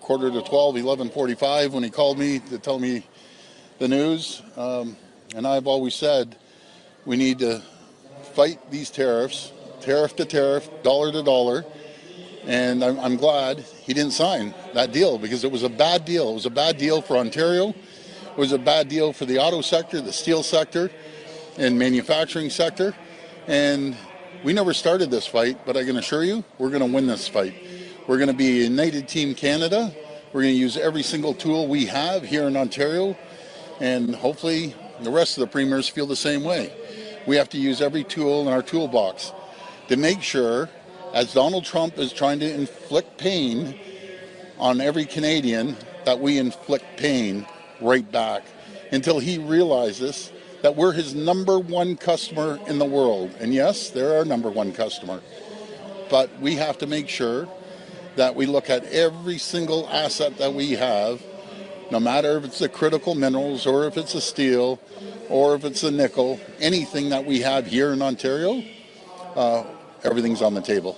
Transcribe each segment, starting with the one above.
quarter to 12, 11:45 when he called me to tell me the news. And I've always said we need to fight these tariffs, tariff to tariff, dollar to dollar. And I'm glad he didn't sign that deal because it was a bad deal. It was a bad deal for Ontario. It was a bad deal for the auto sector, the steel sector, and manufacturing sector. And we never started this fight, but I can assure you, we're going to win this fight. We're going to be a United Team Canada. We're going to use every single tool we have here in Ontario. And hopefully the rest of the premiers feel the same way. We have to use every tool in our toolbox to make sure, as Donald Trump is trying to inflict pain on every Canadian, that we inflict pain right back until he realizes that we're his number one customer in the world. And yes, they're our number one customer. But we have to make sure that we look at every single asset that we have, no matter if it's the critical minerals or if it's the steel or if it's the nickel, anything that we have here in Ontario, everything's on the table.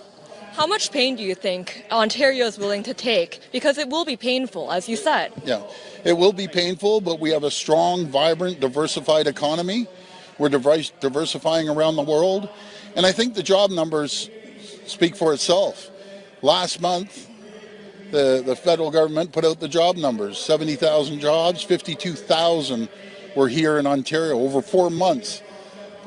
How much pain do you think Ontario is willing to take? Because it will be painful, as you said. Yeah, it will be painful, but we have a strong, vibrant, diversified economy. We're diversifying around the world. And I think the job numbers speak for itself. Last month, the federal government put out the job numbers. 70,000 jobs, 52,000 were here in Ontario over 4 months.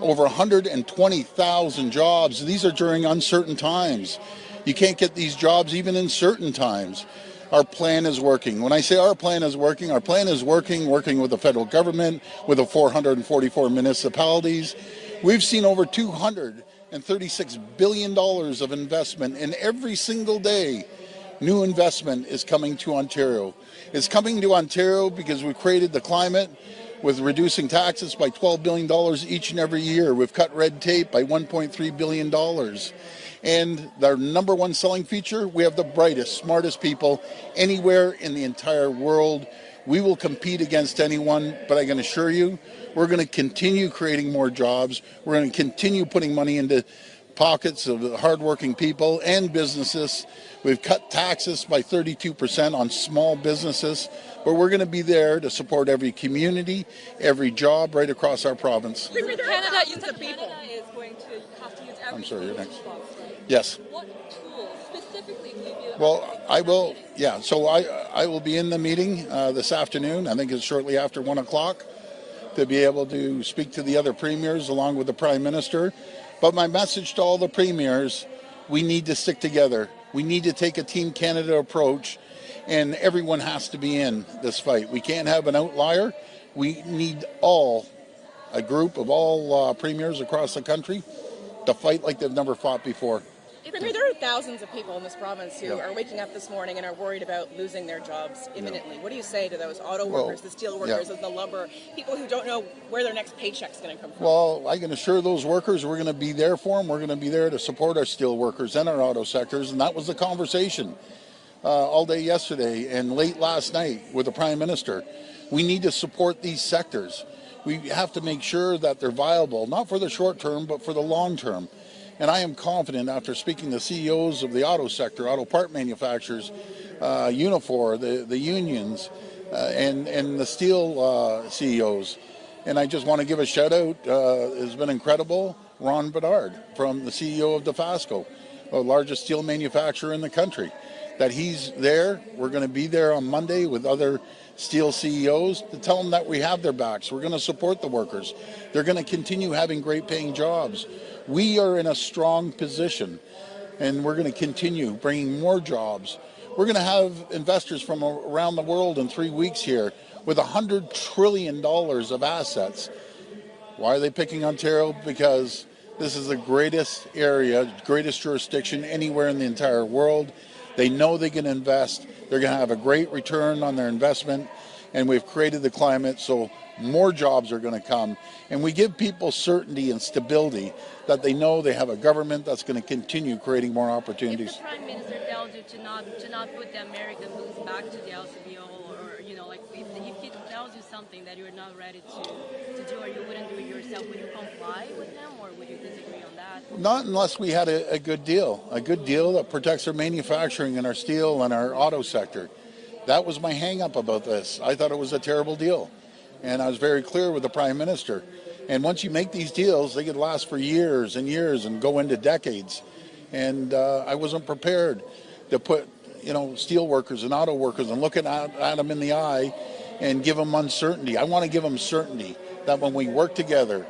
Over 120,000 jobs. These are during uncertain times. You can't get these jobs even in certain times. Our plan is working. When I say our plan is working working with the federal government, with the 444 municipalities. We've seen over $236 billion of investment, and every single day, new investment is coming to Ontario. It's coming to Ontario because we created the climate with reducing taxes by $12 billion each and every year. We've cut red tape by $1.3 billion. And our number one selling feature, we have the brightest, smartest people anywhere in the entire world. We will compete against anyone, but I can assure you, we're going to continue creating more jobs. We're going to continue putting money into pockets of hardworking people and businesses. We've cut taxes by 32% on small businesses, but we're going to be there to support every community, every job right across our province. Canada is going to have to use every I'm sorry, you're next. box, right? Yes. What tools specifically will you be? Well, I will, yeah, so I will be in the meeting this afternoon. I think it's shortly after 1 o'clock to be able to speak to the other premiers along with the Prime Minister. But my message to all the premiers, we need to stick together. We need to take a Team Canada approach, and everyone has to be in this fight. We can't have an outlier. We need a group of all premiers across the country to fight like they've never fought before. Premier, there are thousands of people in this province who are waking up this morning and are worried about losing their jobs imminently. What do you say to those auto workers, the steel workers, the lumber, people who don't know where their next paycheck's going to come from? Well, I can assure those workers we're going to be there for them. We're going to be there to support our steel workers and our auto sectors, and that was the conversation all day yesterday and late last night with the Prime Minister. We need to support these sectors. We have to make sure that they're viable, not for the short term, but for the long term. And I am confident after speaking to CEOs of the auto sector, auto part manufacturers, Unifor, the unions, and the steel CEOs. And I just want to give a shout out. It's been incredible. Ron Bedard, from the CEO of DeFasco, the largest steel manufacturer in the country, that he's there. We're going to be there on Monday with other steel CEOs to tell them that we have their backs. We're going to support the workers. They're going to continue having great paying jobs. We are in a strong position, and we're going to continue bringing more jobs. We're going to have investors from around the world in 3 weeks here with $100 trillion of assets. Why are they picking Ontario? Because this is the greatest area, greatest jurisdiction anywhere in the entire world. They know they can invest. They're going to have a great return on their investment, and we've created the climate so more jobs are going to come. And we give people certainty and stability that they know they have a government that's going to continue creating more opportunities. If the Prime Minister tells you to not put the American moves back to the LCBO, or like if he tells you something that you're not ready to do, or you wouldn't do it yourself, would you comply with him, or would you disagree on that? Not unless we had a good deal that protects our manufacturing and our steel and our auto sector. That was my hang-up about this. I thought it was a terrible deal. And I was very clear with the Prime Minister. And once you make these deals, they could last for years and years and go into decades. And I wasn't prepared to put, steel workers and auto workers and looking at them in the eye and give them uncertainty. I want to give them certainty that when we work together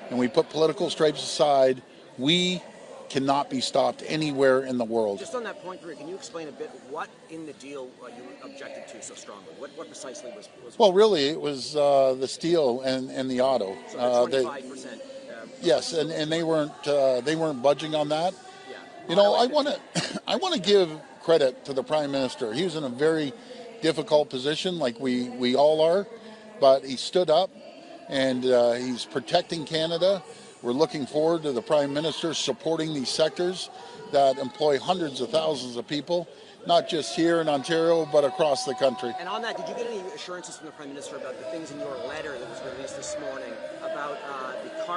and we put political stripes aside, we cannot be stopped anywhere in the world. Just on that point, Drew, can you explain a bit what in the deal you objected to so strongly? What precisely was? Well, really, it was the steel and the auto. So the 25%. Yes, and they weren't budging on that. Yeah. I want to give credit to the Prime Minister. He was in a very difficult position, like we all are, but he stood up and he's protecting Canada. We're looking forward to the Prime Minister supporting these sectors that employ hundreds of thousands of people, not just here in Ontario, but across the country. And on that, did you get any assurances from the Prime Minister about the things in your letter that was released this morning about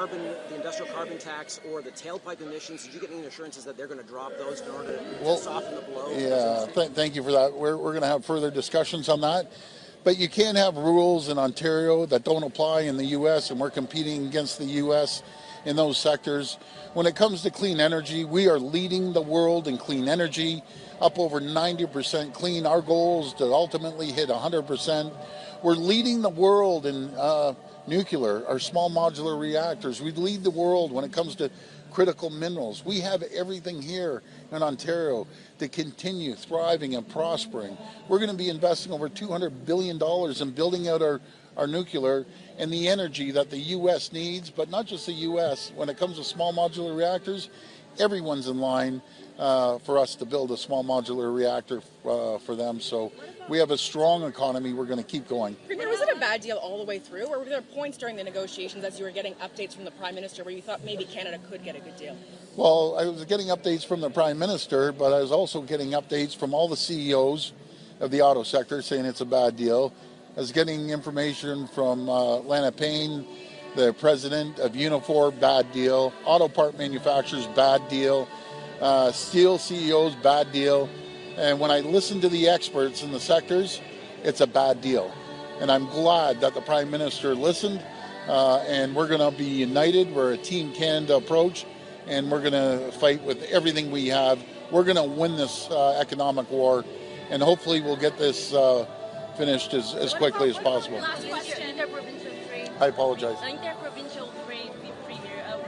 the industrial carbon tax or the tailpipe emissions? Did you get any assurances that they're going to drop those in order to soften the blow? Yeah, thank you for that. We're going to have further discussions on that. But you can't have rules in Ontario that don't apply in the U.S., and we're competing against the U.S. in those sectors. When it comes to clean energy, we are leading the world in clean energy, up over 90% clean. Our goal is to ultimately hit 100%. We're leading the world in nuclear, our small modular reactors. We lead the world when it comes to critical minerals. We have everything here in Ontario to continue thriving and prospering. We're going to be investing over $200 billion in building out our nuclear and the energy that the U.S. needs, but not just the U.S. When it comes to small modular reactors, everyone's in line for us to build a small modular reactor for them. So we have a strong economy. We're going to keep going. Premier, was it a bad deal all the way through, or were there points during the negotiations as you were getting updates from the Prime Minister where you thought maybe Canada could get a good deal? Well, I was getting updates from the Prime Minister, but I was also getting updates from all the CEOs of the auto sector saying it's a bad deal. I was getting information from Lana Payne, the president of Unifor, bad deal. Auto part manufacturers, bad deal. Steel CEOs, bad deal. And when I listen to the experts in the sectors, it's a bad deal. And I'm glad that the Prime Minister listened, and we're going to be united. We're a Team Canada approach, and we're going to fight with everything we have. We're going to win this economic war, and hopefully we'll get this finished as quickly as possible. Last question, interprovincial trade. I apologize. Interprovincial trade, Premier.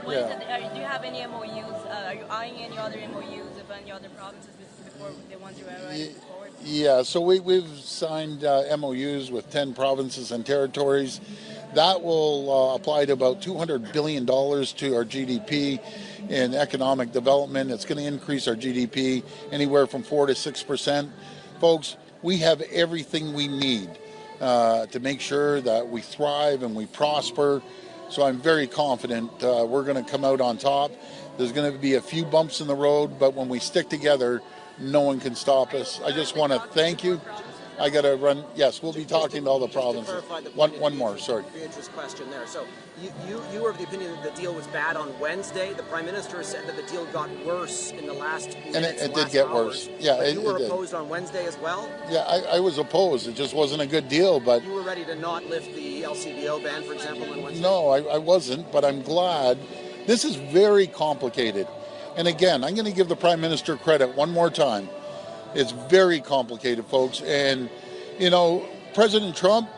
Do you have any MOUs? Are you eyeing any other MOUs with any other provinces before they want to ride forward? Yeah, so we've signed MOUs with 10 provinces and territories. That will apply to about $200 billion to our GDP in economic development. It's going to increase our GDP anywhere from 4 to 6%. Folks, we have everything we need to make sure that we thrive and we prosper. So I'm very confident we're going to come out on top. There's going to be a few bumps in the road, but when we stick together, no one can stop us. I just want to thank you. I got to run. Yes, we'll be talking to all the provinces. One more, sorry. Interest question there. So you were of the opinion that the deal was bad on Wednesday. The Prime Minister said that the deal got worse in the last minutes, and it did get worse. Yeah, but you were opposed on Wednesday as well? Yeah, I was opposed. It just wasn't a good deal. But you were ready to not lift the LCBO ban, for example, on Wednesday? No, I wasn't, but I'm glad. This is very complicated. And again, I'm going to give the Prime Minister credit one more time. It's very complicated, folks. And, President Trump,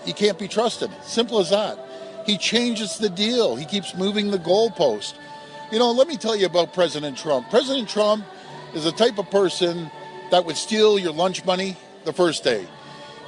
he can't be trusted. Simple as that. He changes the deal. He keeps moving the goalpost. Let me tell you about President Trump. President Trump is the type of person that would steal your lunch money the first day.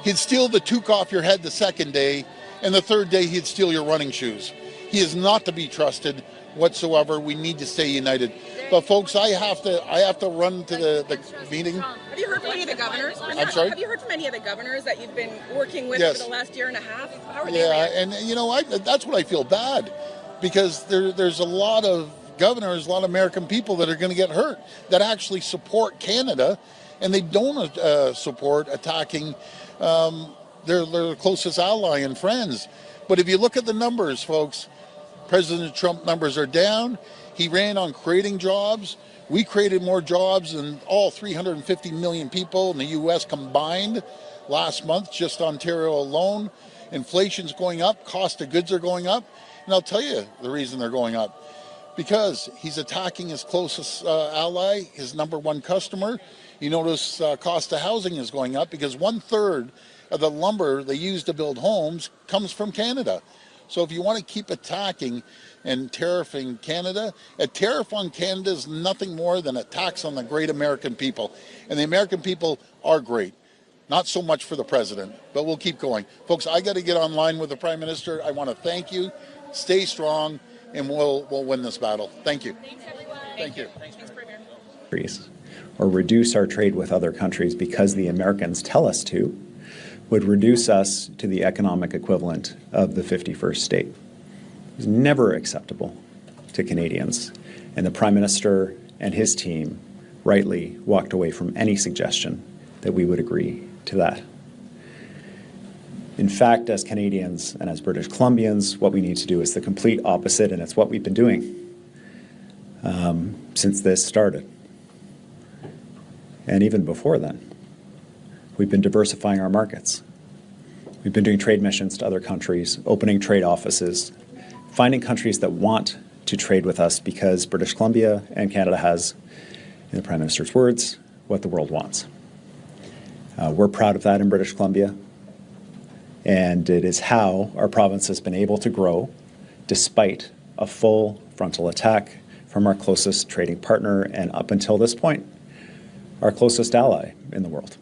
He'd steal the toque off your head the second day, and the third day he'd steal your running shoes. He is not to be trusted whatsoever. We need to stay united. But folks, I have to run to the meeting. Have you heard from any of the governors? I'm sorry? Have you heard from any of the governors that you've been working with Yes. for the last year and a half? How are they Yeah, reacting? and that's what I feel bad, because there's a lot of governors, a lot of American people that are going to get hurt that actually support Canada, and they don't support attacking their closest ally and friends. But if you look at the numbers, folks, President Trump numbers are down. He ran on creating jobs. We created more jobs than all 350 million people in the U.S. combined last month, just Ontario alone. Inflation's going up, cost of goods are going up, and I'll tell you the reason they're going up. Because he's attacking his closest ally, his number one customer. You notice cost of housing is going up because 1/3 of the lumber they use to build homes comes from Canada. So if you want to keep attacking and tariffing Canada, a tariff on Canada is nothing more than a tax on the great American people. And the American people are great. Not so much for the president, but we'll keep going. Folks, I got to get online with the Prime Minister. I want to thank you. Stay strong, and we'll win this battle. Thank you. Thanks, everyone. Thank you. Thanks, Premier. Or reduce our trade with other countries because the Americans tell us to, would reduce us to the economic equivalent of the 51st state. It was never acceptable to Canadians, and the Prime Minister and his team rightly walked away from any suggestion that we would agree to that. In fact, as Canadians and as British Columbians, what we need to do is the complete opposite, and it's what we've been doing since this started. And even before then, we've been diversifying our markets. We've been doing trade missions to other countries, opening trade offices, finding countries that want to trade with us because British Columbia and Canada has, in the Prime Minister's words, what the world wants. We're proud of that in British Columbia, and it is how our province has been able to grow despite a full frontal attack from our closest trading partner and, up until this point, our closest ally in the world.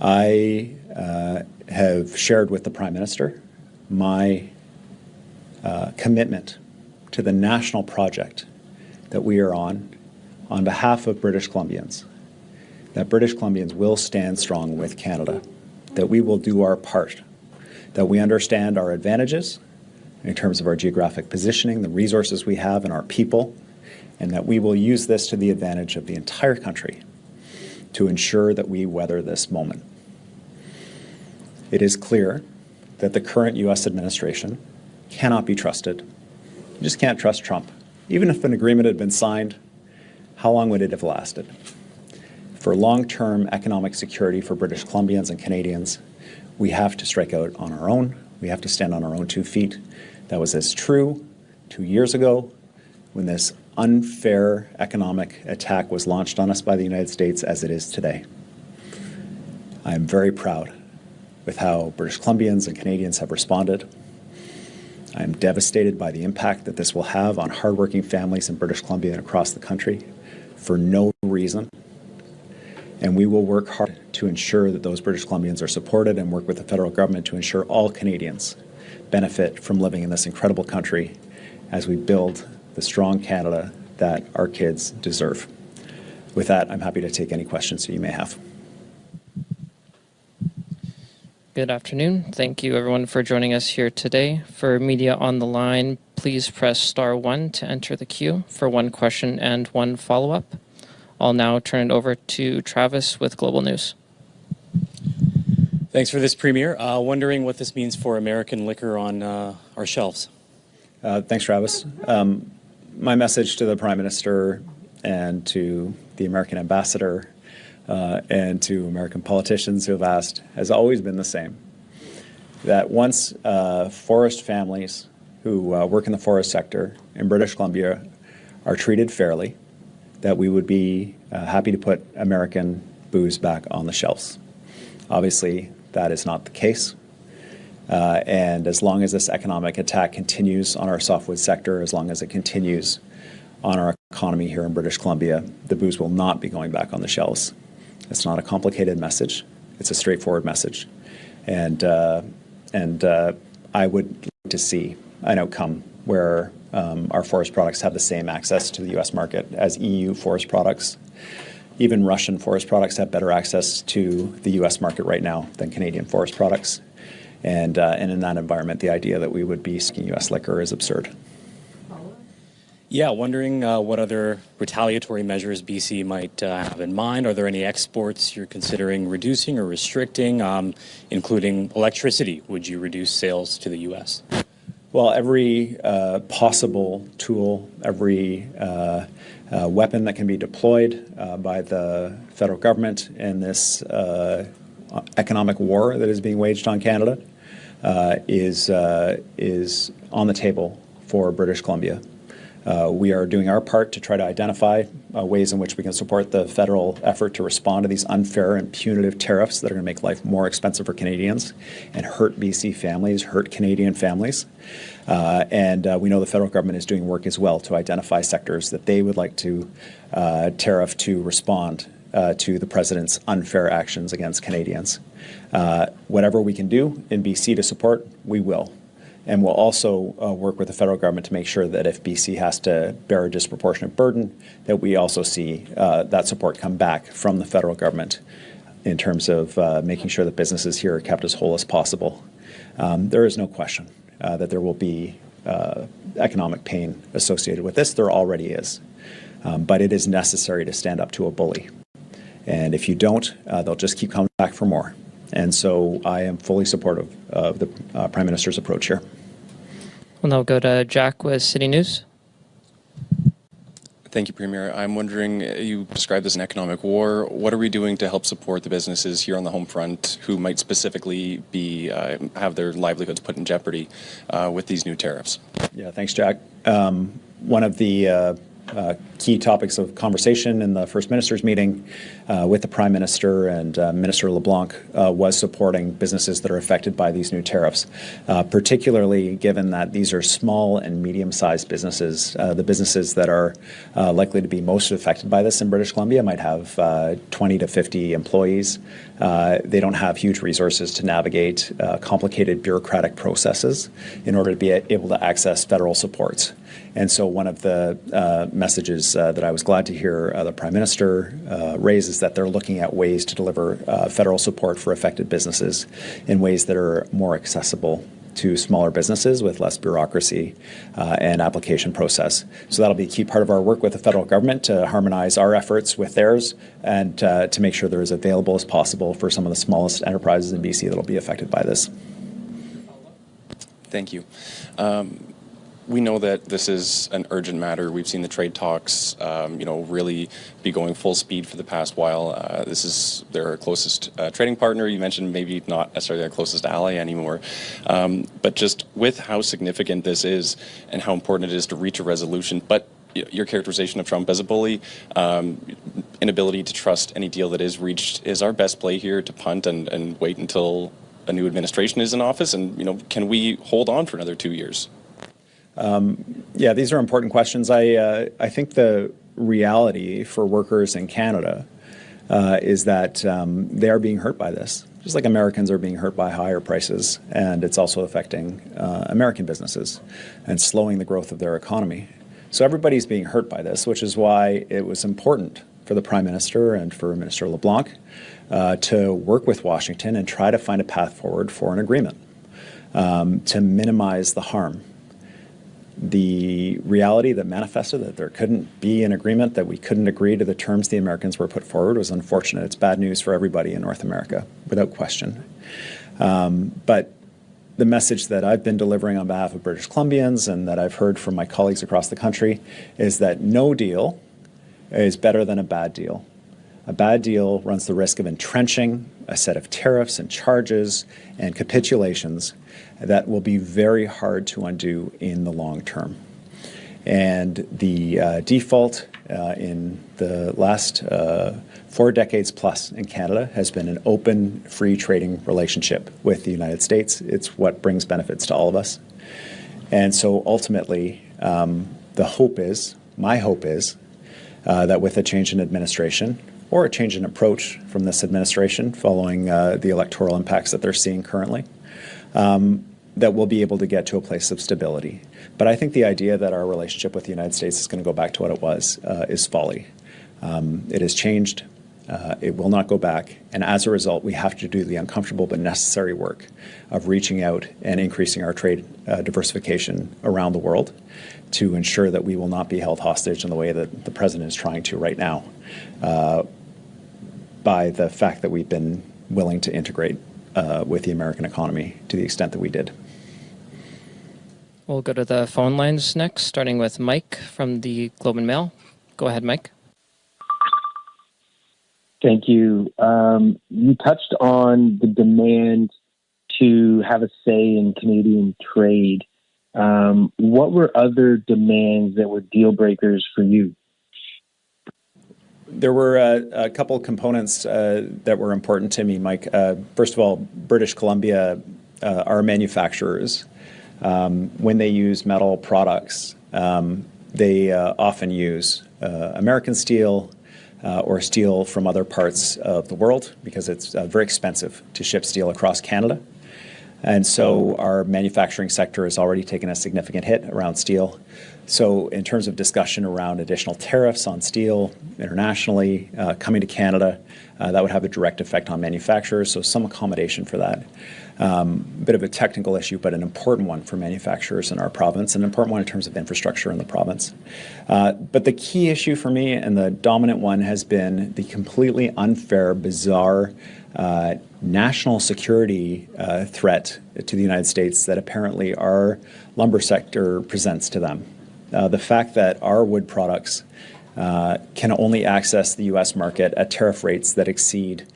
I have shared with the Prime Minister my commitment to the national project that we are on behalf of British Columbians, that British Columbians will stand strong with Canada, that we will do our part, that we understand our advantages in terms of our geographic positioning, the resources we have, and our people, and that we will use this to the advantage of the entire country to ensure that we weather this moment. It is clear that the current U.S. administration cannot be trusted. You just can't trust Trump. Even if an agreement had been signed, how long would it have lasted? For long-term economic security for British Columbians and Canadians, we have to strike out on our own. We have to stand on our own 2 feet. That was as true 2 years ago when this unfair economic attack was launched on us by the United States as it is today. I am very proud with how British Columbians and Canadians have responded. I am devastated by the impact that this will have on hardworking families in British Columbia and across the country for no reason. And we will work hard to ensure that those British Columbians are supported and work with the federal government to ensure all Canadians benefit from living in this incredible country as we build the strong Canada that our kids deserve. With that, I'm happy to take any questions that you may have. Good afternoon. Thank you everyone for joining us here today. For media on the line, please press *1 to enter the queue for one question and one follow-up. I'll now turn it over to Travis with Global News. Thanks for this, Premier. Wondering what this means for American liquor on our shelves. Thanks, Travis. My message to the Prime Minister and to the American ambassador and to American politicians who have asked has always been the same. That once forest families who work in the forest sector in British Columbia are treated fairly, that we would be happy to put American booze back on the shelves. Obviously, that is not the case. And as long as this economic attack continues on our softwood sector, as long as it continues on our economy here in British Columbia, the booze will not be going back on the shelves. It's not a complicated message. It's a straightforward message. And I would like to see an outcome where our forest products have the same access to the U.S. market as EU forest products. Even Russian forest products have better access to the U.S. market right now than Canadian forest products. And in that environment, the idea that we would be seeking U.S. liquor is absurd. Yeah, wondering what other retaliatory measures BC might have in mind. Are there any exports you're considering reducing or restricting, including electricity? Would you reduce sales to the U.S.? Well, every possible tool, every weapon that can be deployed by the federal government in this economic war that is being waged on Canada is on the table for British Columbia. We are doing our part to try to identify ways in which we can support the federal effort to respond to these unfair and punitive tariffs that are going to make life more expensive for Canadians and hurt BC families, hurt Canadian families. And we know the federal government is doing work as well to identify sectors that they would like to tariff to respond to the president's unfair actions against Canadians. Whatever we can do in BC to support, we will. And we'll also work with the federal government to make sure that if BC has to bear a disproportionate burden, that we also see that support come back from the federal government in terms of making sure that businesses here are kept as whole as possible. There is no question that there will be economic pain associated with this. There already is. But it is necessary to stand up to a bully. And if you don't, they'll just keep coming back for more. And so I am fully supportive of the Prime Minister's approach here. We'll now go to Jack with City News. Thank you, Premier. I'm wondering, you described this as an economic war. What are we doing to help support the businesses here on the home front who might specifically be have their livelihoods put in jeopardy with these new tariffs? Yeah, thanks, Jack. One of the key topics of conversation in the First Minister's meeting with the Prime Minister and Minister LeBlanc was supporting businesses that are affected by these new tariffs, particularly given that these are small and medium-sized businesses. The businesses that are likely to be most affected by this in British Columbia might have 20 to 50 employees. They don't have huge resources to navigate complicated bureaucratic processes in order to be able to access federal supports. And so one of the messages that I was glad to hear the Prime Minister raise is that they're looking at ways to deliver federal support for affected businesses in ways that are more accessible to smaller businesses with less bureaucracy and application process. So that'll be a key part of our work with the federal government to harmonize our efforts with theirs and to make sure they're as available as possible for some of the smallest enterprises in BC that will be affected by this. Thank you. We know that this is an urgent matter. We've seen the trade talks, really be going full speed for the past while. This is their closest trading partner. You mentioned maybe not necessarily their closest ally anymore. But just with how significant this is and how important it is to reach a resolution, but your characterization of Trump as a bully, inability to trust any deal that is reached, is our best play here to punt and wait until a new administration is in office? And, can we hold on for another 2 years? Yeah, these are important questions. I think the reality for workers in Canada is that they are being hurt by this, just like Americans are being hurt by higher prices, and it's also affecting American businesses and slowing the growth of their economy. So everybody's being hurt by this, which is why it was important for the Prime Minister and for Minister LeBlanc to work with Washington and try to find a path forward for an agreement to minimize the harm. The reality that manifested that there couldn't be an agreement, that we couldn't agree to the terms the Americans were put forward, was unfortunate. It's bad news for everybody in North America, without question. But the message that I've been delivering on behalf of British Columbians and that I've heard from my colleagues across the country is that no deal is better than a bad deal. A bad deal runs the risk of entrenching a set of tariffs and charges and capitulations that will be very hard to undo in the long term. And the default in the last 4 decades plus in Canada has been an open, free trading relationship with the United States. It's what brings benefits to all of us. And so ultimately, the hope is, my hope is, that with a change in administration, or a change in approach from this administration following the electoral impacts that they're seeing currently, that we'll be able to get to a place of stability. But I think the idea that our relationship with the United States is going to go back to what it was is folly. It has changed. It will not go back. And as a result, we have to do the uncomfortable but necessary work of reaching out and increasing our trade diversification around the world to ensure that we will not be held hostage in the way that the president is trying to right now by the fact that we've been willing to integrate with the American economy to the extent that we did. We'll go to the phone lines next, starting with Mike from the Globe and Mail. Go ahead, Mike. Thank you. You touched on the demand to have a say in Canadian trade. What were other demands that were deal breakers for you? There were a couple components that were important to me, Mike. First of all, British Columbia, our manufacturers, when they use metal products, they often use American steel or steel from other parts of the world because it's very expensive to ship steel across Canada. And so our manufacturing sector has already taken a significant hit around steel. So in terms of discussion around additional tariffs on steel internationally coming to Canada, that would have a direct effect on manufacturers, so some accommodation for that. Bit of a technical issue, but an important one for manufacturers in our province, an important one in terms of infrastructure in the province. But the key issue for me, and the dominant one, has been the completely unfair, bizarre national security threat to the United States that apparently our lumber sector presents to them. The fact that our wood products can only access the U.S. market at tariff rates that exceed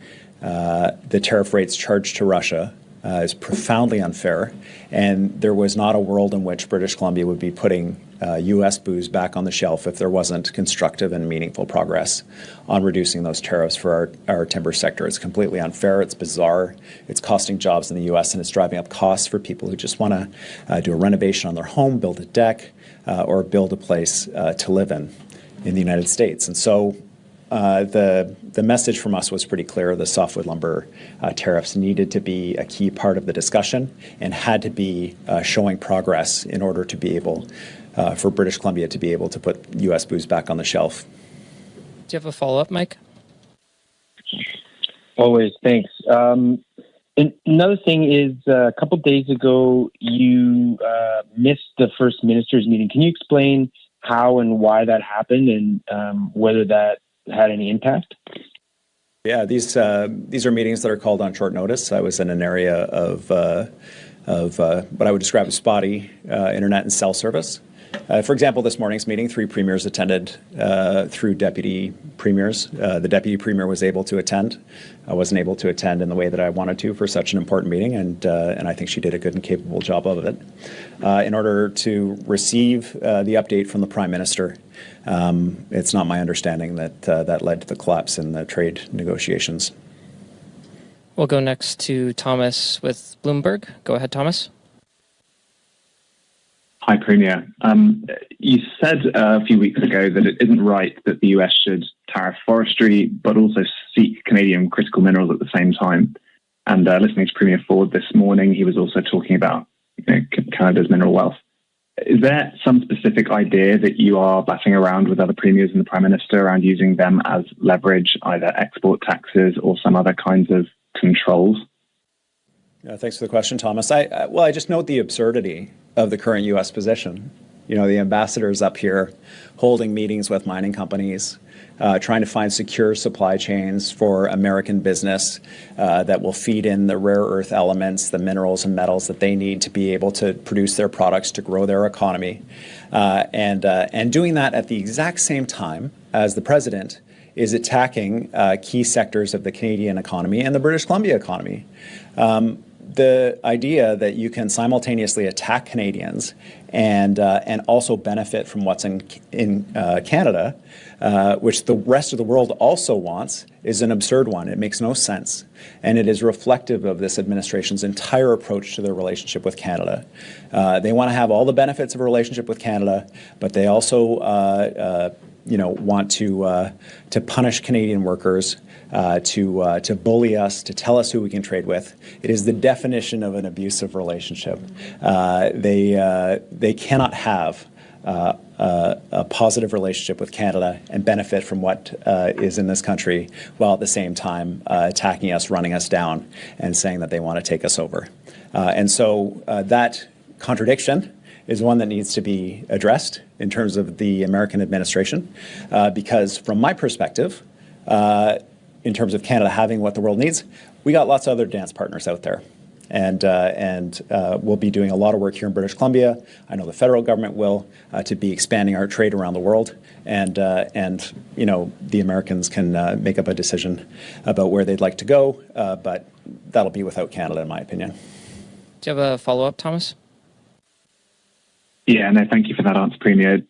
the tariff rates charged to Russia is profoundly unfair, and there was not a world in which British Columbia would be putting U.S. booze back on the shelf if there wasn't constructive and meaningful progress on reducing those tariffs for our timber sector. It's completely unfair, it's bizarre, it's costing jobs in the U.S., and it's driving up costs for people who just want to do a renovation on their home, build a deck, or build a place to live in the United States. And so the message from us was pretty clear. The softwood lumber tariffs needed to be a key part of the discussion and had to be showing progress in order to be able, for British Columbia to be able to put U.S. booze back on the shelf. Do you have a follow-up, Mike? Always, thanks. And another thing is, a couple days ago, you missed the First Minister's meeting. Can you explain how and why that happened and whether that had any impact? Yeah, these are meetings that are called on short notice. I was in an area of what I would describe as spotty internet and cell service. For example, this morning's meeting, 3 premiers attended through deputy premiers. The deputy premier was able to attend. I wasn't able to attend in the way that I wanted to for such an important meeting, and I think she did a good and capable job of it. In order to receive the update from the Prime Minister, it's not my understanding that that led to the collapse in the trade negotiations. We'll go next to Thomas with Bloomberg. Go ahead, Thomas. Hi, Premier. You said a few weeks ago that it isn't right that the US should tariff forestry, but also seek Canadian critical minerals at the same time. And listening to Premier Ford this morning, he was also talking about Canada's mineral wealth. Is there some specific idea that you are batting around with other premiers and the Prime Minister around using them as leverage, either export taxes or some other kinds of controls? Thanks for the question, Thomas. I just note the absurdity of the current U.S. position. You know, the ambassadors up here holding meetings with mining companies, trying to find secure supply chains for American business that will feed in the rare earth elements, the minerals and metals that they need to be able to produce their products to grow their economy, and doing that at the exact same time as the president is attacking key sectors of the Canadian economy and the British Columbia economy. The idea that you can simultaneously attack Canadians and also benefit from what's in Canada, which the rest of the world also wants, is an absurd one. It makes no sense. And it is reflective of this administration's entire approach to their relationship with Canada. They want to have all the benefits of a relationship with Canada, but they also want to punish Canadian workers, to bully us, to tell us who we can trade with. It is the definition of an abusive relationship. They cannot have a positive relationship with Canada and benefit from what is in this country, while at the same time attacking us, running us down, and saying that they want to take us over. And so that contradiction is one that needs to be addressed in terms of the American administration, because from my perspective, in terms of Canada having what the world needs, we got lots of other dance partners out there. And we'll be doing a lot of work here in British Columbia. I know the federal government will, to be expanding our trade around the world. And you know, the Americans can make up a decision about where they'd like to go, but that'll be without Canada, in my opinion. Do you have a follow-up, Thomas? Yeah, no, thank you for that answer, Premier.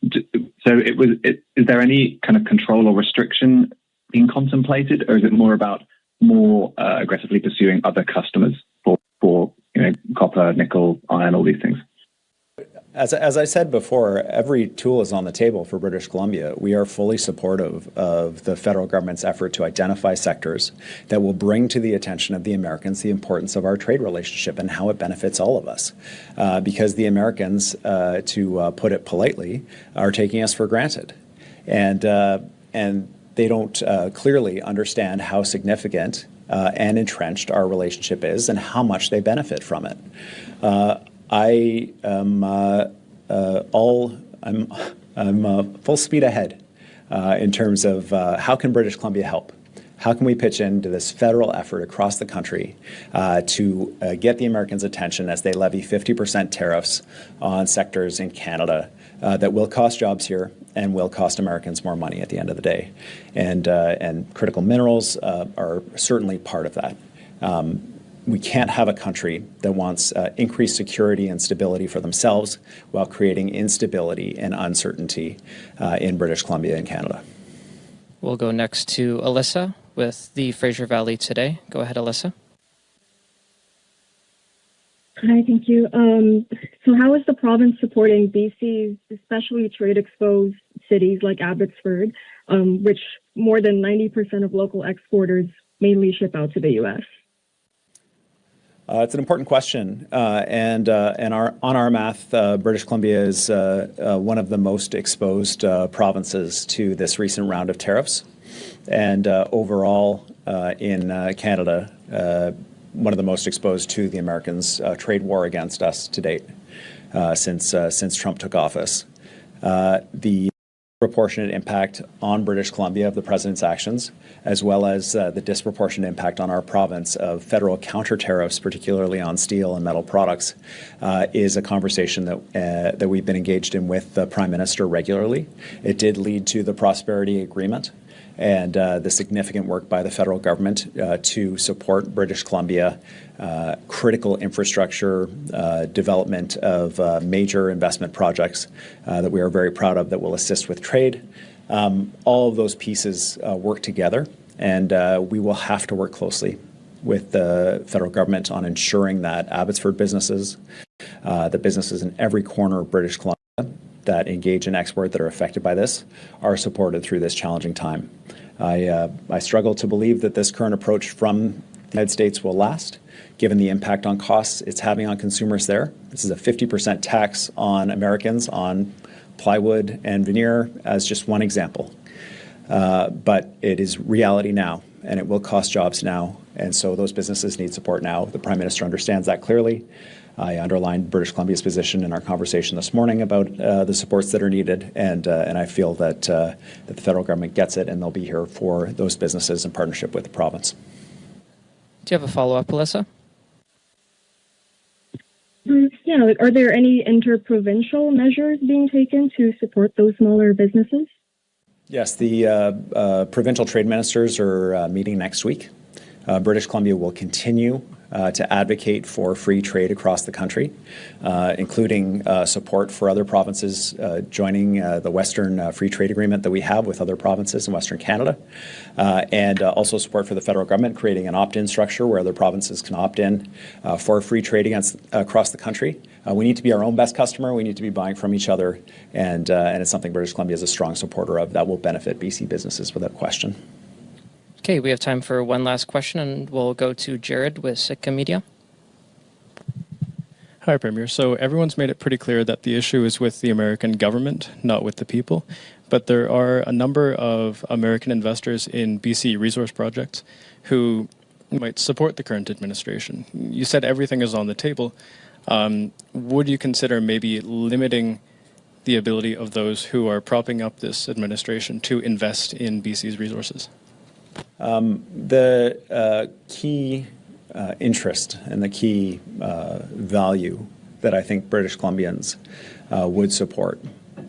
So is there any kind of control or restriction being contemplated, or is it more about more aggressively pursuing other customers for you know, copper, nickel, iron, all these things? As I said before, every tool is on the table for British Columbia. We are fully supportive of the federal government's effort to identify sectors that will bring to the attention of the Americans the importance of our trade relationship and how it benefits all of us. Because the Americans, to put it politely, are taking us for granted. And they don't clearly understand how significant and entrenched our relationship is and how much they benefit from it. I am I'm full speed ahead in terms of how can British Columbia help? How can we pitch into this federal effort across the country to get the Americans' attention as they levy 50% tariffs on sectors in Canada that will cost jobs here and will cost Americans more money at the end of the day? And critical minerals are certainly part of that. We can't have a country that wants increased security and stability for themselves while creating instability and uncertainty in British Columbia and Canada. We'll go next to Alyssa with the Fraser Valley Today. Go ahead, Alyssa. Hi, thank you. So how is the province supporting BC's especially trade-exposed cities like Abbotsford, which more than 90% of local exporters mainly ship out to the U.S.? It's an important question, and on our math, British Columbia is one of the most exposed provinces to this recent round of tariffs, and overall in Canada, one of the most exposed to the Americans' trade war against us to date since Trump took office. The disproportionate impact on British Columbia of the president's actions, as well as the disproportionate impact on our province of federal counter tariffs, particularly on steel and metal products, is a conversation that we've been engaged in with the Prime Minister regularly. It did lead to the Prosperity Agreement and the significant work by the federal government to support British Columbia critical infrastructure development of major investment projects that we are very proud of that will assist with trade. All of those pieces work together, and we will have to work closely with the federal government on ensuring that Abbotsford businesses, the businesses in every corner of British Columbia that engage in export that are affected by this, are supported through this challenging time. I struggle to believe that this current approach from the United States will last, given the impact on costs it's having on consumers there. This is a 50% tax on Americans on plywood and veneer as just one example. But it is reality now, and it will cost jobs now, and so those businesses need support now. The Prime Minister understands that clearly. I underlined British Columbia's position in our conversation this morning about the supports that are needed, and I feel that the federal government gets it, and they'll be here for those businesses in partnership with the province. Do you have a follow-up, Alyssa? Yeah, are there any interprovincial measures being taken to support those smaller businesses? Yes, the provincial trade ministers are meeting next week. British Columbia will continue to advocate for free trade across the country, including support for other provinces joining the Western Free Trade Agreement that we have with other provinces in Western Canada, and also support for the federal government creating an opt-in structure where other provinces can opt in for free trade across the country. We need to be our own best customer. We need to be buying from each other, and it's something British Columbia is a strong supporter of that will benefit BC businesses without question. Okay, we have time for one last question, and we'll go to Jared with Sitka Media. Hi, Premier. So everyone's made it pretty clear that the issue is with the American government, not with the people. But there are a number of American investors in BC resource projects who might support the current administration. You said everything is on the table. Would you consider maybe limiting the ability of those who are propping up this administration to invest in BC's resources? The key interest and the key value that I think British Columbians would support,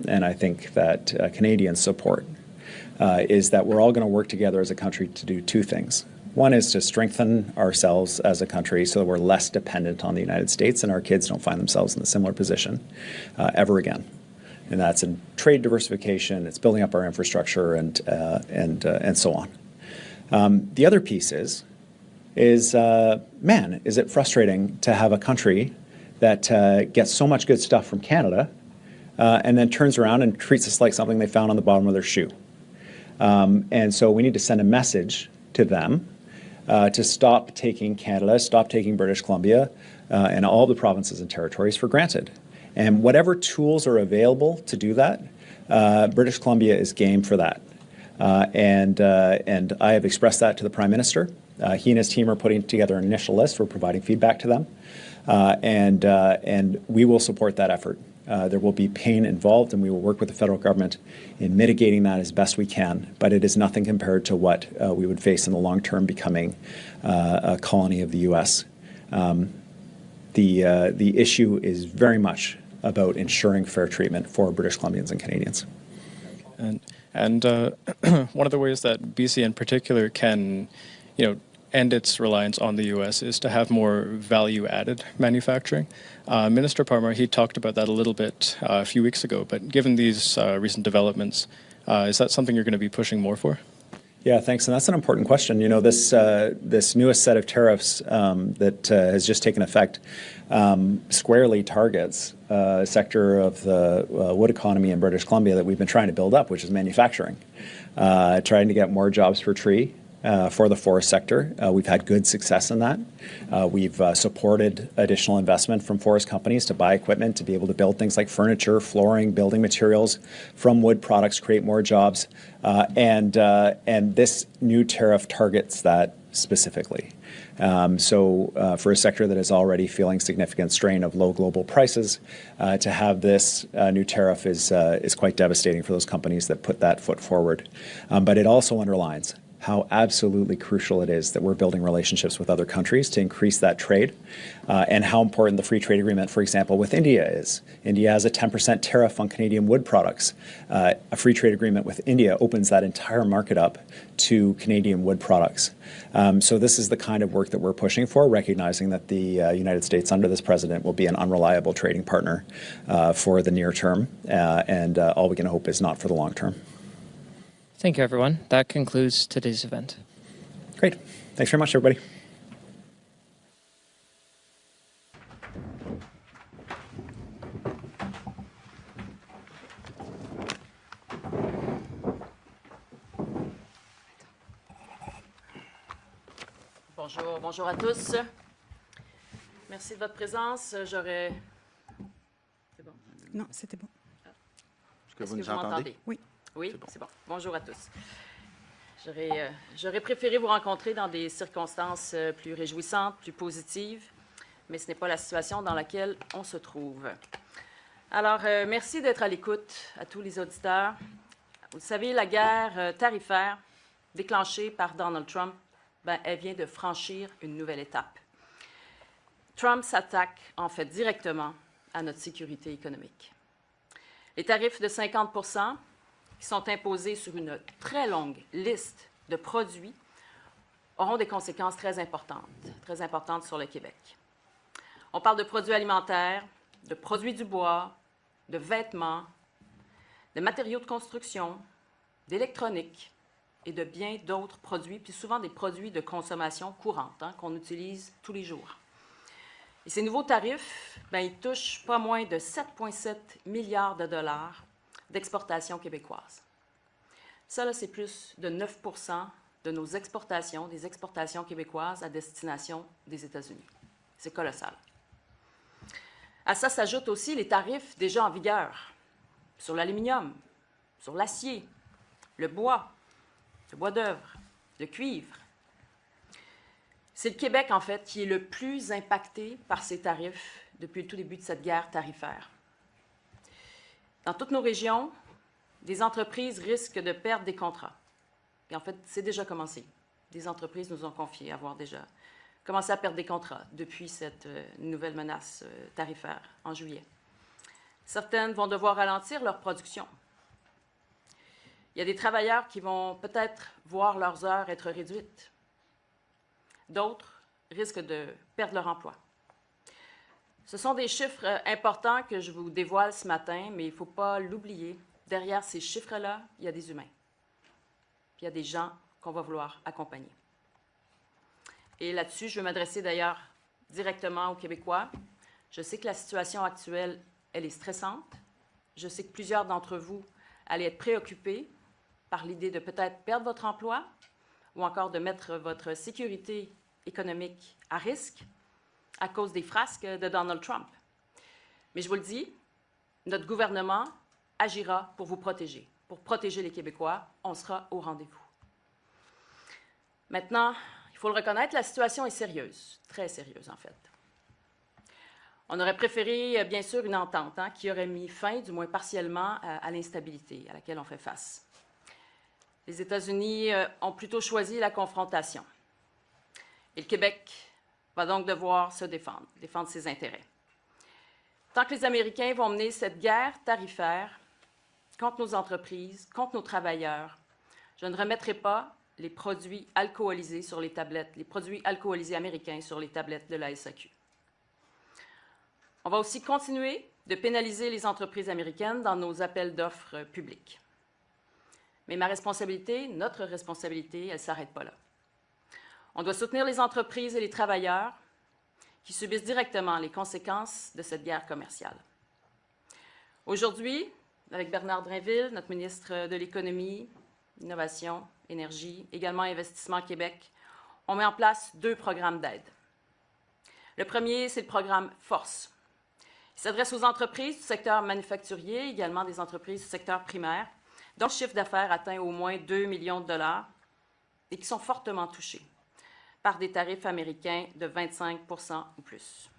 and I think that Canadians support, is that we're all going to work together as a country to do two things. One is to strengthen ourselves as a country so that we're less dependent on the United States and our kids don't find themselves in a similar position ever again. And that's in trade diversification, it's building up our infrastructure, and so on. The other piece is man, is it frustrating to have a country that gets so much good stuff from Canada and then turns around and treats us like something they found on the bottom of their shoe. And so we need to send a message to them to stop taking Canada, stop taking British Columbia and all the provinces and territories for granted. And whatever tools are available to do that, British Columbia is game for that. And I have expressed that to the Prime Minister. He and his team are putting together an initial list. We're providing feedback to them. And we will support that effort. There will be pain involved, and we will work with the federal government in mitigating that as best we can. But it is nothing compared to what we would face in the long term becoming a colony of the U.S. The issue is very much about ensuring fair treatment for British Columbians and Canadians. And one of the ways that BC in particular can, end its reliance on the U.S. is to have more value-added manufacturing. Minister Parmar, he talked about that a little bit a few weeks ago, but given these recent developments, is that something you're going to be pushing more for? Yeah, thanks. And that's an important question. This newest set of tariffs that has just taken effect squarely targets a sector of the wood economy in British Columbia that we've been trying to build up, which is manufacturing, trying to get more jobs per tree. For the forest sector. We've had good success in that. We've supported additional investment from forest companies to buy equipment to be able to build things like furniture, flooring, building materials from wood products, create more jobs. And this new tariff targets that specifically. So for a sector that is already feeling significant strain of low global prices, to have this new tariff is quite devastating for those companies that put that foot forward. But it also underlines how absolutely crucial it is that we're building relationships with other countries to increase that trade, and how important the free trade agreement, for example, with India is. India has a 10% tariff on Canadian wood products. A free trade agreement with India opens that entire market up to Canadian wood products. So this is the kind of work that we're pushing for, recognizing that the United States under this president will be an unreliable trading partner for the near term, and all we can hope is not for the long term. Thank you, everyone. That concludes today's event. Great. Thanks very much, everybody. Bonjour à tous. Merci de votre présence. J'aurais... C'est bon? Non, c'était bon. Est-ce que vous nous entendez? Oui. Oui, c'est bon. Bonjour à tous. J'aurais préféré vous rencontrer dans des circonstances plus réjouissantes, plus positives, mais ce n'est pas la situation dans laquelle on se trouve. Alors, merci d'être à l'écoute à tous les auditeurs. Vous savez, la guerre tarifaire déclenchée par Donald Trump, elle vient de franchir une nouvelle étape. Trump s'attaque en fait directement à notre sécurité économique. Les tarifs de 50% qui sont imposés sur une très longue liste de produits auront des conséquences très importantes sur le Québec. On parle de produits alimentaires, de produits du bois, de vêtements, de matériaux de construction, d'électronique et de bien d'autres produits, puis souvent des produits de consommation courante qu'on utilise tous les jours. Et ces nouveaux tarifs, ils touchent pas moins de 7,7 milliards de dollars d'exportations québécoises. Ça, là, c'est plus de 9% de nos exportations, des exportations québécoises à destination des États-Unis. C'est colossal. À ça s'ajoutent aussi les tarifs déjà en vigueur sur l'aluminium, sur l'acier, le bois d'œuvre, le cuivre. C'est le Québec, en fait, qui est le plus impacté par ces tarifs depuis le tout début de cette guerre tarifaire. Dans toutes nos régions, des entreprises risquent de perdre des contrats. Et en fait, c'est déjà commencé. Des entreprises nous ont confié avoir déjà commencé à perdre des contrats depuis cette nouvelle menace tarifaire en juillet. Certaines vont devoir ralentir leur production. Il y a des travailleurs qui vont peut-être voir leurs heures être réduites. D'autres risquent de perdre leur emploi. Ce sont des chiffres importants que je vous dévoile ce matin, mais il ne faut pas l'oublier. Derrière ces chiffres-là, il y a des humains. Puis il y a des gens qu'on va vouloir accompagner. Et là-dessus, je veux m'adresser d'ailleurs directement aux Québécois. Je sais que la situation actuelle, elle est stressante. Je sais que plusieurs d'entre vous allaient être préoccupés par l'idée de peut-être perdre votre emploi ou encore de mettre votre sécurité économique à risque à cause des frasques de Donald Trump. Mais je vous le dis, notre gouvernement agira pour vous protéger. Pour protéger les Québécois, on sera au rendez-vous. Maintenant, il faut le reconnaître, la situation est sérieuse, très sérieuse en fait. On aurait préféré, bien sûr, une entente qui aurait mis fin, du moins partiellement, à l'instabilité à laquelle on fait face. Les États-Unis ont plutôt choisi la confrontation. Et le Québec va donc devoir se défendre ses intérêts. Tant que les Américains vont mener cette guerre tarifaire contre nos entreprises, contre nos travailleurs, je ne remettrai pas les produits alcoolisés sur les tablettes, les produits alcoolisés américains sur les tablettes de la SAQ. On va aussi continuer de pénaliser les entreprises américaines dans nos appels d'offres publics. Mais ma responsabilité, notre responsabilité, elle ne s'arrête pas là. On doit soutenir les entreprises et les travailleurs qui subissent directement les conséquences de cette guerre commerciale. Aujourd'hui, avec Bernard Drainville, notre ministre de l'Économie, Innovation, Énergie, également Investissement Québec, on met en place 2 programmes d'aide. Le premier, c'est le programme Force. Il s'adresse aux entreprises du secteur manufacturier, également des entreprises du secteur primaire, dont le chiffre d'affaires atteint au moins 2 millions de dollars et qui sont fortement touchés par des tarifs américains de 25 % ou plus.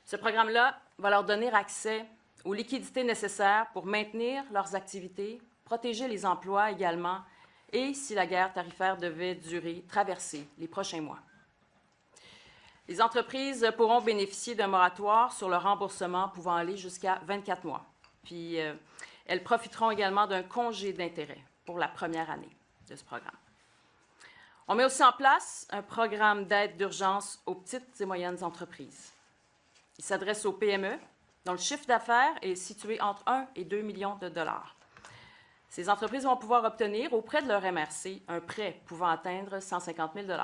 Ce programme-là va leur donner accès aux liquidités nécessaires pour maintenir leurs activités, protéger les emplois également, et si la guerre tarifaire devait traverser les prochains mois. Les entreprises pourront bénéficier d'un moratoire sur le remboursement pouvant aller jusqu'à 24 mois. Puis, elles profiteront également d'un congé d'intérêt pour la première année de ce programme. On met aussi en place un programme d'aide d'urgence aux petites et moyennes entreprises. Il s'adresse aux PME, dont le chiffre d'affaires est situé entre 1 et 2 millions de dollars. Ces entreprises vont pouvoir obtenir auprès de leur MRC un prêt pouvant atteindre 150 000 $.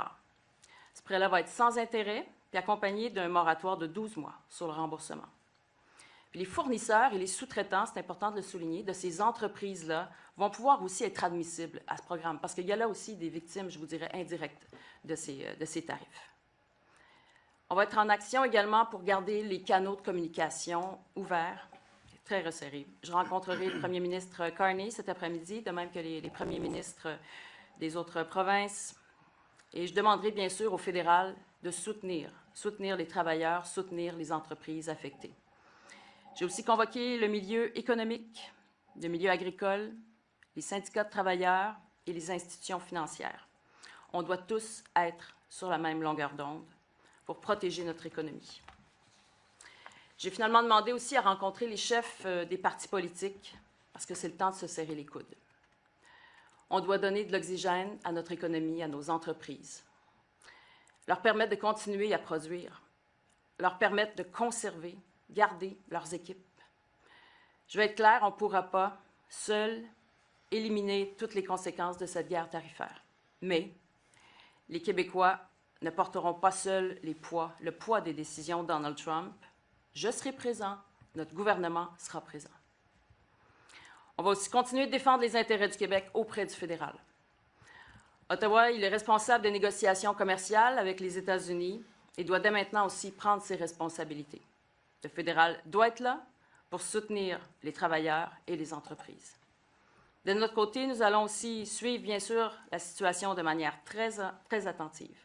Ce prêt-là va être sans intérêt et accompagné d'un moratoire de 12 mois sur le remboursement. Puis les fournisseurs et les sous-traitants, c'est important de le souligner, de ces entreprises-là vont pouvoir aussi être admissibles à ce programme parce qu'il y a là aussi des victimes, je vous dirais, indirectes de ces tarifs. On va être en action également pour garder les canaux de communication ouverts, très resserrés. Je rencontrerai le premier ministre Carney cet après-midi, de même que les premiers ministres des autres provinces. Et je demanderai bien sûr au fédéral de soutenir les travailleurs, soutenir les entreprises affectées. J'ai aussi convoqué le milieu économique, le milieu agricole, les syndicats de travailleurs et les institutions financières. On doit tous être sur la même longueur d'onde pour protéger notre économie. J'ai finalement demandé aussi à rencontrer les chefs des partis politiques parce que c'est le temps de se serrer les coudes. On doit donner de l'oxygène à notre économie, à nos entreprises, leur permettre de continuer à produire, leur permettre de conserver, garder leurs équipes. Je vais être claire, on ne pourra pas, seul, éliminer toutes les conséquences de cette guerre tarifaire. Mais les Québécois ne porteront pas seuls le poids des décisions de Donald Trump. Je serai présent, notre gouvernement sera présent. On va aussi continuer de défendre les intérêts du Québec auprès du fédéral. Ottawa, il est responsable des négociations commerciales avec les États-Unis et doit dès maintenant aussi prendre ses responsabilités. Le fédéral doit être là pour soutenir les travailleurs et les entreprises. De notre côté, nous allons aussi suivre, bien sûr, la situation de manière très attentive,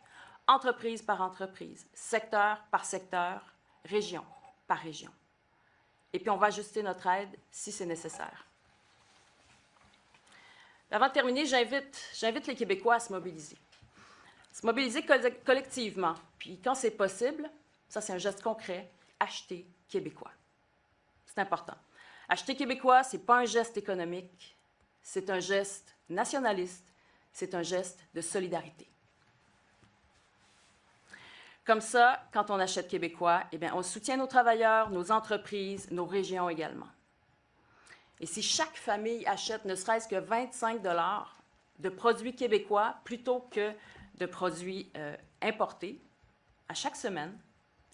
entreprise par entreprise, secteur par secteur, région par région. Et puis, on va ajuster notre aide si c'est nécessaire. Avant de terminer, j'invite les Québécois à se mobiliser. Se mobiliser collectivement, puis quand c'est possible, ça c'est un geste concret, acheter québécois. C'est important. Acheter québécois, ce n'est pas un geste économique, c'est un geste nationaliste, c'est un geste de solidarité. Comme ça, quand on achète québécois, eh bien, on soutient nos travailleurs, nos entreprises, nos régions également. Et si chaque famille achète ne serait-ce que 25 $ de produits québécois plutôt que de produits importés à chaque semaine,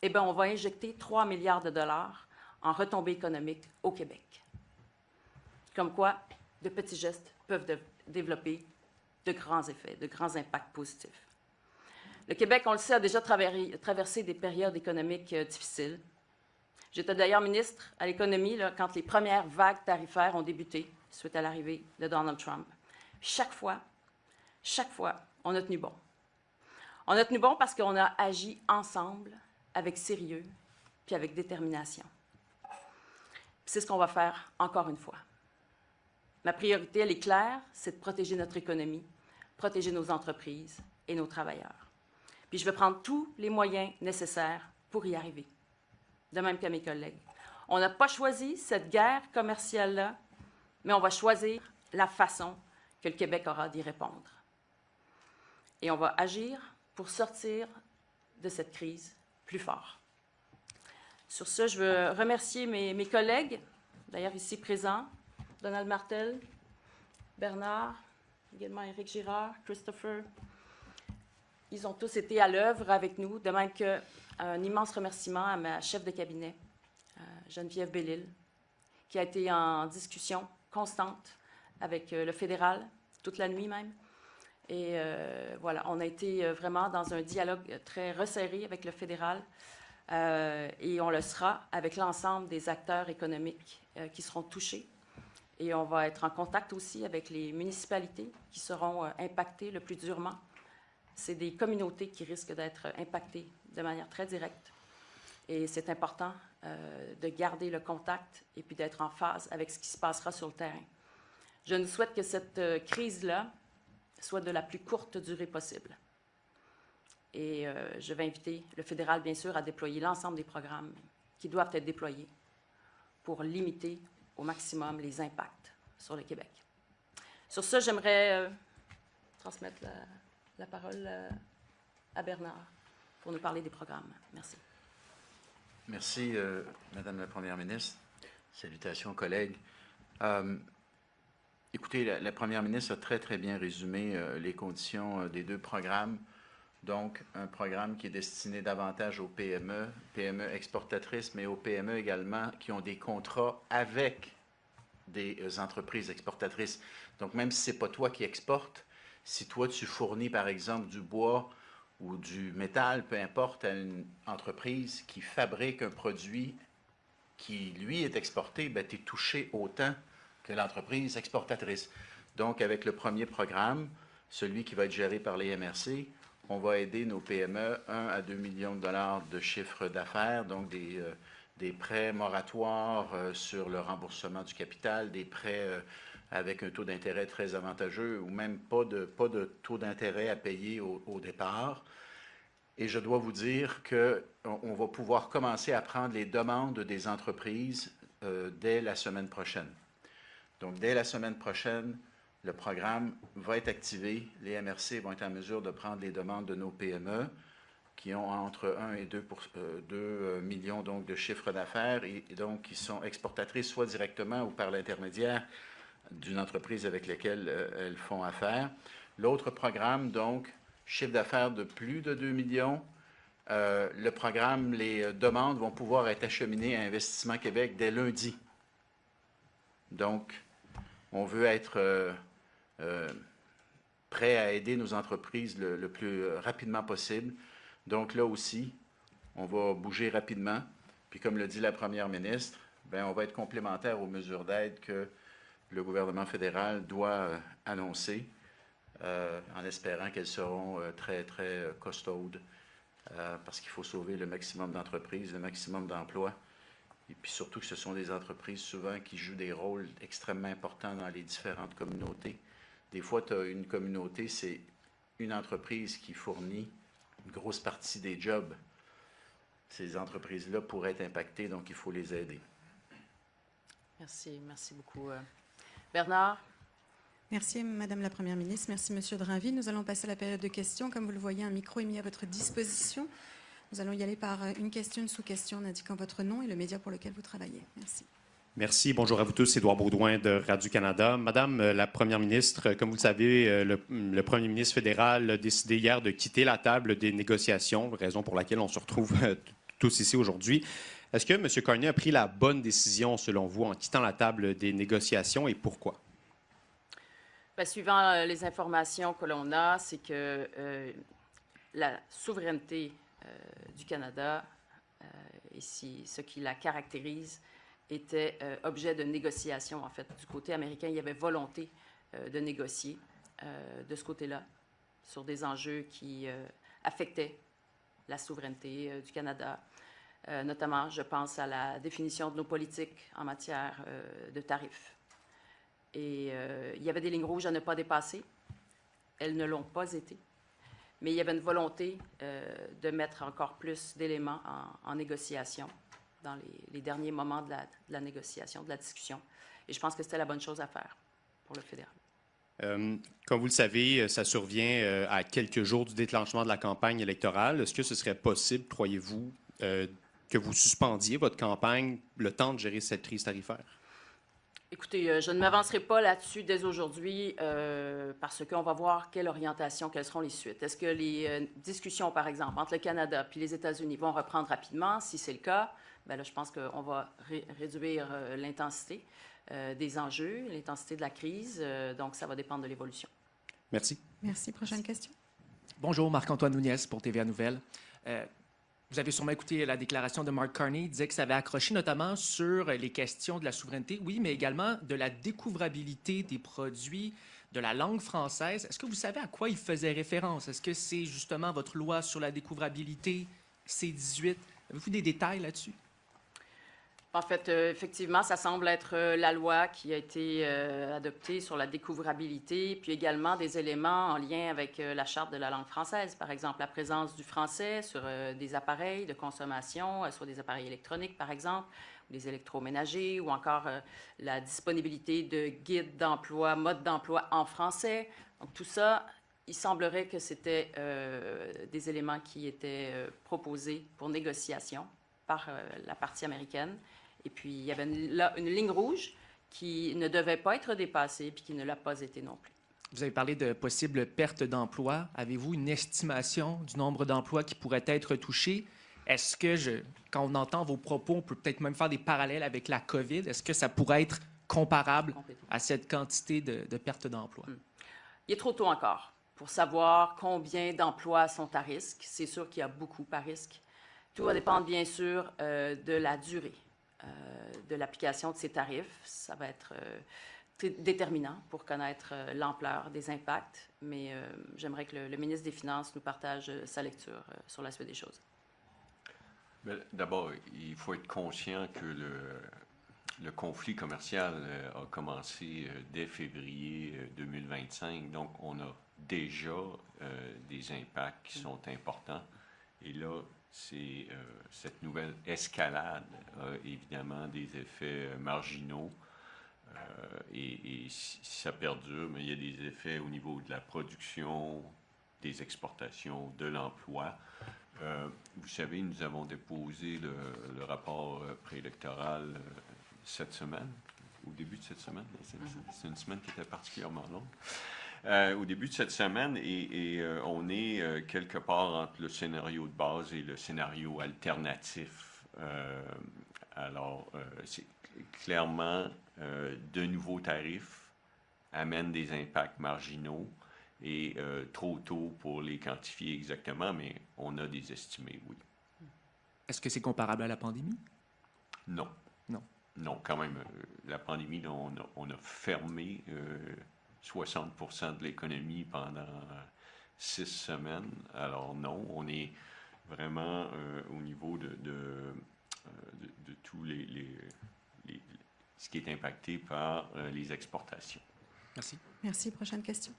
eh bien, on va injecter 3 milliards de dollars en retombées économiques au Québec. Comme quoi, de petits gestes peuvent développer de grands effets, de grands impacts positifs. Le Québec, on le sait, a déjà traversé des périodes économiques difficiles. J'étais d'ailleurs ministre à l'économie quand les premières vagues tarifaires ont débuté suite à l'arrivée de Donald Trump. Chaque fois, on a tenu bon. On a tenu bon parce qu'on a agi ensemble, avec sérieux, puis avec détermination. C'est ce qu'on va faire encore une fois. Ma priorité, elle est claire, c'est de protéger notre économie, protéger nos entreprises et nos travailleurs. Puis je vais prendre tous les moyens nécessaires pour y arriver, de même qu'à mes collègues. On n'a pas choisi cette guerre commerciale-là, mais on va choisir la façon que le Québec aura d'y répondre. Et on va agir pour sortir de cette crise plus fort. Sur ce, je veux remercier mes collègues, d'ailleurs ici présents, Donald Martel, Bernard, également Éric Girard, Christopher. Ils ont tous été à l'œuvre avec nous, de même qu'un immense remerciement à ma chef de cabinet, Geneviève Bellil, qui a été en discussion constante avec le fédéral, toute la nuit même. Et voilà, on a été vraiment dans un dialogue très resserré avec le fédéral et on le sera avec l'ensemble des acteurs économiques qui seront touchés. Et on va être en contact aussi avec les municipalités qui seront impactées le plus durement. C'est des communautés qui risquent d'être impactées de manière très directe. Et c'est important de garder le contact et puis d'être en phase avec ce qui se passera sur le terrain. Je nous souhaite que cette crise-là soit de la plus courte durée possible. Et je vais inviter le fédéral, bien sûr, à déployer l'ensemble des programmes qui doivent être déployés pour limiter au maximum les impacts sur le Québec. Sur ce, j'aimerais transmettre la parole à Bernard pour nous parler des programmes. Merci. Merci, Madame la Première ministre. Salutations, collègues. Écoutez, la Première ministre a très bien résumé les conditions des deux programmes. Donc, un programme qui est destiné davantage aux PME exportatrices, mais aux PME également qui ont des contrats avec des entreprises exportatrices. Donc, même si ce n'est pas toi qui exportes, si toi, tu fournis, par exemple, du bois ou du métal, peu importe, à une entreprise qui fabrique un produit qui, lui, est exporté, bien, tu es touché autant que l'entreprise exportatrice. Donc, avec le premier programme, celui qui va être géré par les MRC, on va aider nos PME 1 à 2 millions de dollars de chiffre d'affaires, donc des prêts moratoires sur le remboursement du capital, des prêts avec un taux d'intérêt très avantageux ou même pas de taux d'intérêt à payer au départ. Et je dois vous dire qu'on va pouvoir commencer à prendre les demandes des entreprises dès la semaine prochaine. Donc, dès la semaine prochaine, le programme va être activé. Les MRC vont être en mesure de prendre les demandes de nos PME qui ont entre 1 et 2 millions donc, de chiffre d'affaires et donc qui sont exportatrices soit directement ou par l'intermédiaire d'une entreprise avec laquelle elles font affaire. L'autre programme, donc, chiffre d'affaires de plus de 2 millions. Le programme, les demandes vont pouvoir être acheminées à Investissement Québec dès lundi. Donc, on veut être prêt à aider nos entreprises le plus rapidement possible. Donc là aussi, on va bouger rapidement. Puis comme le dit la Première ministre, bien, on va être complémentaire aux mesures d'aide que le gouvernement fédéral doit annoncer, en espérant qu'elles seront très costaudes, parce qu'il faut sauver le maximum d'entreprises, le maximum d'emplois. Et puis surtout que ce sont des entreprises souvent qui jouent des rôles extrêmement importants dans les différentes communautés. Des fois, tu as une communauté, c'est une entreprise qui fournit une grosse partie des jobs. Ces entreprises-là pourraient être impactées, donc il faut les aider. Merci, merci beaucoup. Bernard? Merci, Madame la Première ministre. Merci, Monsieur Drainville. Nous allons passer à la période de questions. Comme vous le voyez, un micro est mis à votre disposition. Nous allons y aller par une question, une sous-question, en indiquant votre nom et le média pour lequel vous travaillez. Merci. Merci. Bonjour à vous tous. Édouard Baudouin de Radio-Canada. Madame la Première ministre, comme vous le savez, le Premier ministre fédéral a décidé hier de quitter la table des négociations, raison pour laquelle on se retrouve tous ici aujourd'hui. Est-ce que M. Carney a pris la bonne décision, selon vous, en quittant la table des négociations et pourquoi? Bien, suivant les informations que l'on a, c'est que la souveraineté du Canada et ce qui la caractérise était objet de négociation. En fait, du côté américain, il y avait volonté de négocier de ce côté-là sur des enjeux qui affectaient la souveraineté du Canada. Notamment, je pense à la définition de nos politiques en matière de tarifs. Et il y avait des lignes rouges à ne pas dépasser. Elles ne l'ont pas été. Mais il y avait une volonté de mettre encore plus d'éléments en négociation dans les derniers moments de la négociation, de la discussion. Et je pense que c'était la bonne chose à faire pour le fédéral. Comme vous le savez, ça survient à quelques jours du déclenchement de la campagne électorale. Est-ce que ce serait possible, croyez-vous, que vous suspendiez votre campagne le temps de gérer cette crise tarifaire? Écoutez, je ne m'avancerai pas là-dessus dès aujourd'hui parce qu'on va voir quelle orientation, quelles seront les suites. Est-ce que les discussions, par exemple, entre le Canada et les États-Unis vont reprendre rapidement? Si c'est le cas, bien là, je pense qu'on va réduire l'intensité des enjeux, l'intensité de la crise. Donc, ça va dépendre de l'évolution. Merci. Merci. Prochaine question. Bonjour, Marc-Antoine Nouniez pour TVA Nouvelles. Vous avez sûrement écouté la déclaration de Mark Carney. Il disait que ça avait accroché notamment sur les questions de la souveraineté, oui, mais également de la découvrabilité des produits, de la langue française. Est-ce que vous savez à quoi il faisait référence? Est-ce que c'est justement votre loi sur la découvrabilité, C-18? Avez-vous des détails là-dessus? En fait, effectivement, ça semble être la loi qui a été adoptée sur la découvrabilité, puis également des éléments en lien avec la Charte de la langue française. Par exemple, la présence du français sur des appareils de consommation, sur des appareils électroniques, par exemple, ou des électroménagers, ou encore la disponibilité de guides d'emploi, modes d'emploi en français. Donc, tout ça, il semblerait que c'était des éléments qui étaient proposés pour négociation par la partie américaine. Et puis, il y avait là une ligne rouge qui ne devait pas être dépassée puis qui ne l'a pas été non plus. Vous avez parlé de possibles pertes d'emplois. Avez-vous une estimation du nombre d'emplois qui pourraient être touchés? Est-ce que, quand on entend vos propos, on peut peut-être même faire des parallèles avec la COVID? Est-ce que ça pourrait être comparable à cette quantité de pertes d'emplois? Il est trop tôt encore pour savoir combien d'emplois sont à risque. C'est sûr qu'il y a beaucoup à risque. Tout va dépendre, bien sûr, de la durée de l'application de ces tarifs. Ça va être déterminant pour connaître l'ampleur des impacts, mais j'aimerais que le ministre des Finances nous partage sa lecture sur la suite des choses. D'abord, il faut être conscient que le conflit commercial a commencé dès février 2025, donc on a déjà des impacts qui sont importants. Et là, cette nouvelle escalade a évidemment des effets marginaux. Et si ça perdure, mais il y a des effets au niveau de la production, des exportations, de l'emploi. Vous savez, nous avons déposé le rapport préélectoral cette semaine, au début de cette semaine. C'est une semaine qui était particulièrement longue. Au début de cette semaine, et on est quelque part entre le scénario de base et le scénario alternatif. Alors, c'est clairement, de nouveaux tarifs amènent des impacts marginaux et trop tôt pour les quantifier exactement, mais on a des estimés, oui. Est-ce que c'est comparable à la pandémie? Non. Non. Non, quand même, la pandémie, on a fermé 60% de l'économie pendant 6 semaines. Alors non, on est vraiment au niveau de tous ce qui est impacté par les exportations. Merci. Merci. Prochaine question.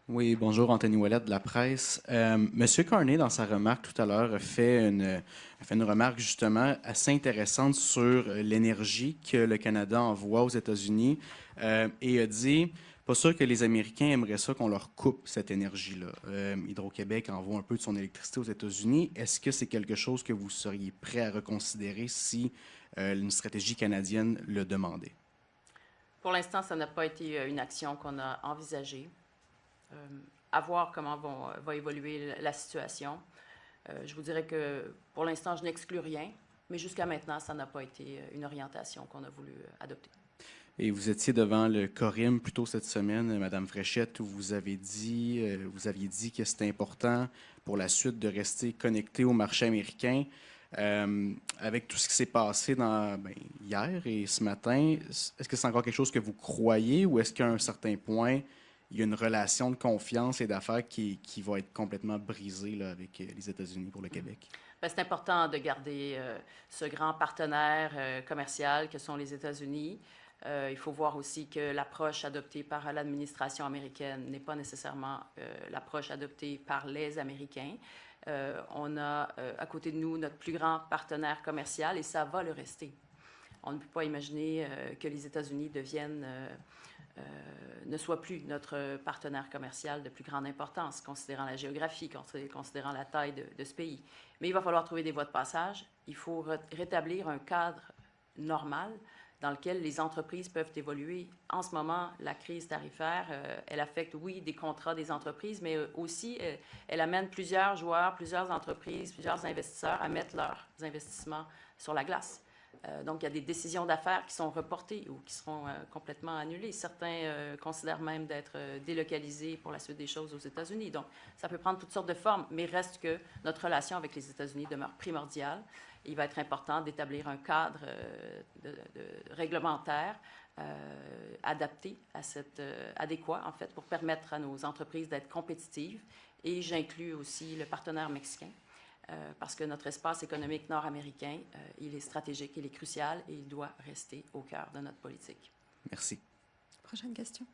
Oui, bonjour, Anthony Ouellette de la presse. Monsieur Carney, dans sa remarque tout à l'heure, a fait une remarque justement assez intéressante sur l'énergie que le Canada envoie aux États-Unis et a dit, pas sûr que les Américains aimeraient ça qu'on leur coupe cette énergie-là. Hydro-Québec envoie un peu de son électricité aux États-Unis. Est-ce que c'est quelque chose que vous seriez prêt à reconsidérer si une stratégie canadienne le demandait? Pour l'instant, ça n'a pas été une action qu'on a envisagée. À voir comment va évoluer la situation. Je vous dirais que pour l'instant, je n'exclus rien, mais jusqu'à maintenant, ça n'a pas été une orientation qu'on a voulu adopter. Et vous étiez devant le Corim plus tôt cette semaine, Madame Fréchette, où vous aviez dit que c'était important pour la suite de rester connecté au marché américain. Avec tout ce qui s'est passé hier et ce matin, est-ce que c'est encore quelque chose que vous croyez ou est-ce qu'à un certain point, il y a une relation de confiance et d'affaires qui va être complètement brisée là, avec les États-Unis pour le Québec? Bien, c'est important de garder ce grand partenaire commercial que sont les États-Unis. Il faut voir aussi que l'approche adoptée par l'administration américaine n'est pas nécessairement l'approche adoptée par les Américains. On a à côté de nous notre plus grand partenaire commercial et ça va le rester. On ne peut pas imaginer que les États-Unis ne soient plus notre partenaire commercial de plus grande importance, considérant la géographie, considérant la taille de ce pays. Mais il va falloir trouver des voies de passage. Il faut rétablir un cadre normal dans lequel les entreprises peuvent évoluer. En ce moment, la crise tarifaire, elle affecte, oui, des contrats des entreprises, mais aussi, elle amène plusieurs joueurs, plusieurs entreprises, plusieurs investisseurs à mettre leurs investissements sur la glace. Donc, il y a des décisions d'affaires qui sont reportées ou qui seront complètement annulées. Certains considèrent même d'être délocalisés pour la suite des choses aux États-Unis. Donc, ça peut prendre toutes sortes de formes, mais reste que notre relation avec les États-Unis demeure primordiale. Il va être important d'établir un cadre réglementaire adapté adéquat, en fait, pour permettre à nos entreprises d'être compétitives. Et j'inclus aussi le partenaire mexicain. Parce que notre espace économique nord-américain, il est stratégique, il est crucial et il doit rester au cœur de notre politique. Merci. Prochaine question.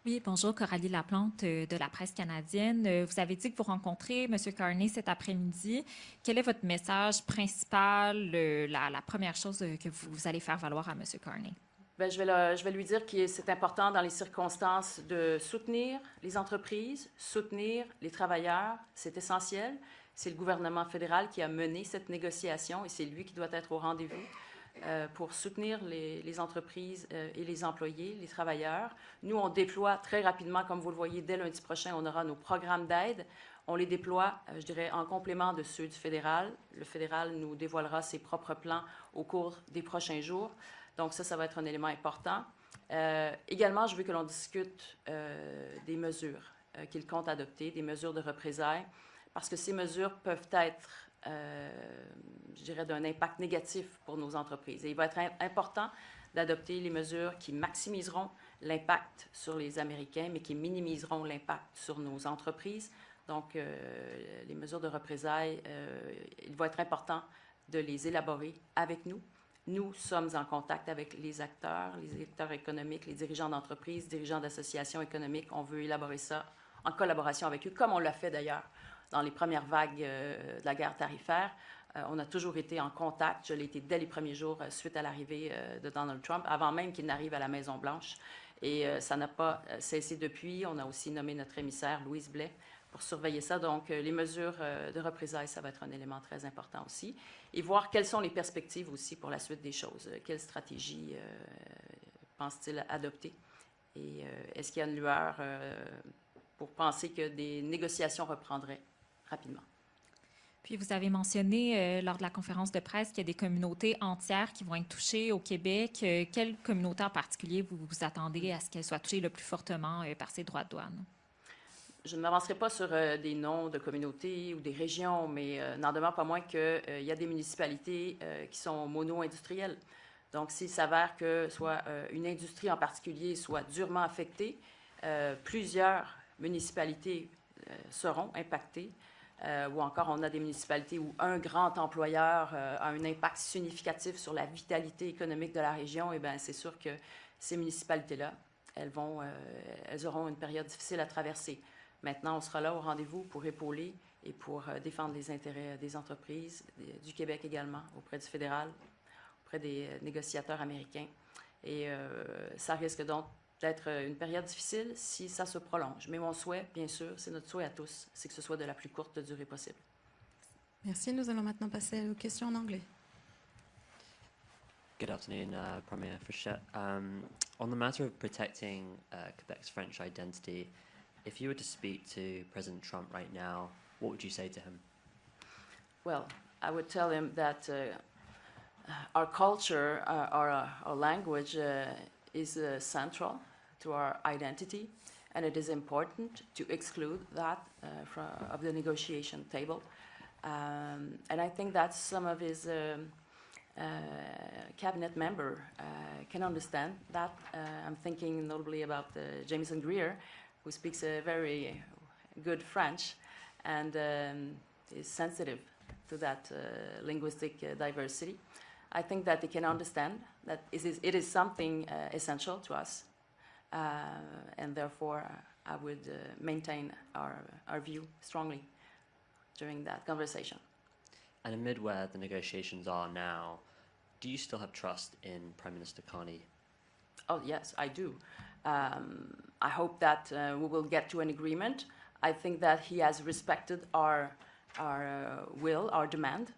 Oui, bonjour, Coralie Laplante de la presse canadienne. Vous avez dit que vous rencontrez M. Carney cet après-midi. Quel est votre message principal, la première chose que vous allez faire valoir à M. Carney? Bien, je vais lui dire que c'est important dans les circonstances de soutenir les entreprises, soutenir les travailleurs. C'est essentiel. C'est le gouvernement fédéral qui a mené cette négociation et c'est lui qui doit être au rendez-vous pour soutenir les entreprises et les employés, les travailleurs. Nous, on déploie très rapidement, comme vous le voyez, dès lundi prochain, on aura nos programmes d'aide. On les déploie, je dirais, en complément de ceux du fédéral. Le fédéral nous dévoilera ses propres plans au cours des prochains jours. Donc ça va être un élément important. Également, je veux que l'on discute des mesures qu'il compte adopter, des mesures de représailles, parce que ces mesures peuvent être, je dirais, d'un impact négatif pour nos entreprises. Et il va être important d'adopter les mesures qui maximiseront l'impact sur les Américains, mais qui minimiseront l'impact sur nos entreprises. Donc, les mesures de représailles, il va être important de les élaborer avec nous. Nous sommes en contact avec les acteurs économiques, les dirigeants d'entreprises, dirigeants d'associations économiques. On veut élaborer ça en collaboration avec eux, comme on l'a fait d'ailleurs dans les premières vagues de la guerre tarifaire. On a toujours été en contact. Je l'ai été dès les premiers jours suite à l'arrivée de Donald Trump, avant même qu'il n'arrive à la Maison-Blanche. Et ça n'a pas cessé depuis. On a aussi nommé notre émissaire, Louise Blais, pour surveiller ça. Donc, les mesures de représailles, ça va être un élément très important aussi. Et voir quelles sont les perspectives aussi pour la suite des choses. Quelle stratégie pense-t-il adopter? Et est-ce qu'il y a une lueur pour penser que des négociations reprendraient rapidement? Puis vous avez mentionné lors de la conférence de presse qu'il y a des communautés entières qui vont être touchées au Québec. Quelle communauté en particulier vous attendez à ce qu'elle soit touchée le plus fortement par ces droits de douane? Je ne m'avancerai pas sur des noms de communautés ou des régions, mais n'en demeure pas moins qu'il y a des municipalités qui sont mono-industrielles. Donc, s'il s'avère que soit une industrie en particulier soit durement affectée, plusieurs municipalités seront impactées. Ou encore, on a des municipalités où un grand employeur a un impact significatif sur la vitalité économique de la région. Eh bien, c'est sûr que ces municipalités-là elles auront une période difficile à traverser. Maintenant, on sera là au rendez-vous pour épauler et pour défendre les intérêts des entreprises, du Québec également, auprès du fédéral, auprès des négociateurs américains. Et ça risque donc d'être une période difficile si ça se prolonge. Mais mon souhait, bien sûr, c'est notre souhait à tous, c'est que ce soit de la plus courte durée possible. Merci. Nous allons maintenant passer aux questions en anglais. Good afternoon, Premier Frechette. On the matter of protecting Quebec's French identity, if you were to speak to President Trump right now, what would you say to him? Well, I would tell him that our culture, our language is central to our identity, and it is important to exclude that of the negotiation table. And I think that some of his cabinet member can understand that. I'm thinking notably about Jameson Greer, who speaks a very good French and is sensitive to that linguistic diversity. I think that they can understand that it is something essential to us, and therefore I would maintain our view strongly during that conversation. And amid where the negotiations are now, do you still have trust in Prime Minister Carney? Oh, yes, I do. I hope that we will get to an agreement. I think that he has respected our will, our demand,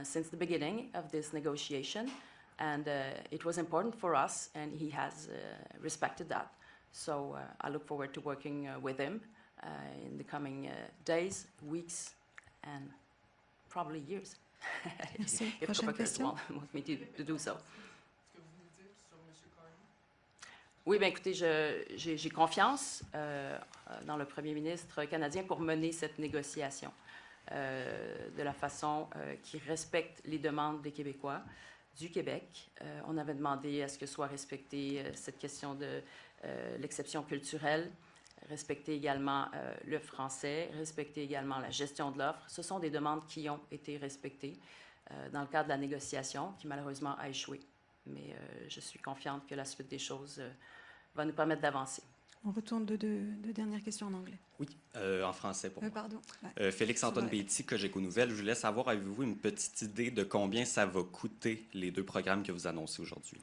since the beginning of this negotiation. And it was important for us, and he has respected that. So I look forward to working with him in the coming days, weeks, and probably years. If Quebecers want me to do so. Oui, bien écoutez, j'ai confiance dans le premier ministre canadien pour mener cette négociation de la façon qui respecte les demandes des Québécois du Québec. On avait demandé à ce que soit respectée cette question de l'exception culturelle, respecter également le français, respecter également la gestion de l'offre. Ce sont des demandes qui ont été respectées dans le cadre de la négociation, qui malheureusement a échoué. Mais je suis confiante que la suite des choses va nous permettre d'avancer. On retourne de dernières questions en anglais. Oui, en français pour moi. Pardon. Félix-Antoine Péty, Cogeco Nouvelles. Je voulais savoir, avez-vous une petite idée de combien ça va coûter les deux programmes que vous annoncez aujourd'hui?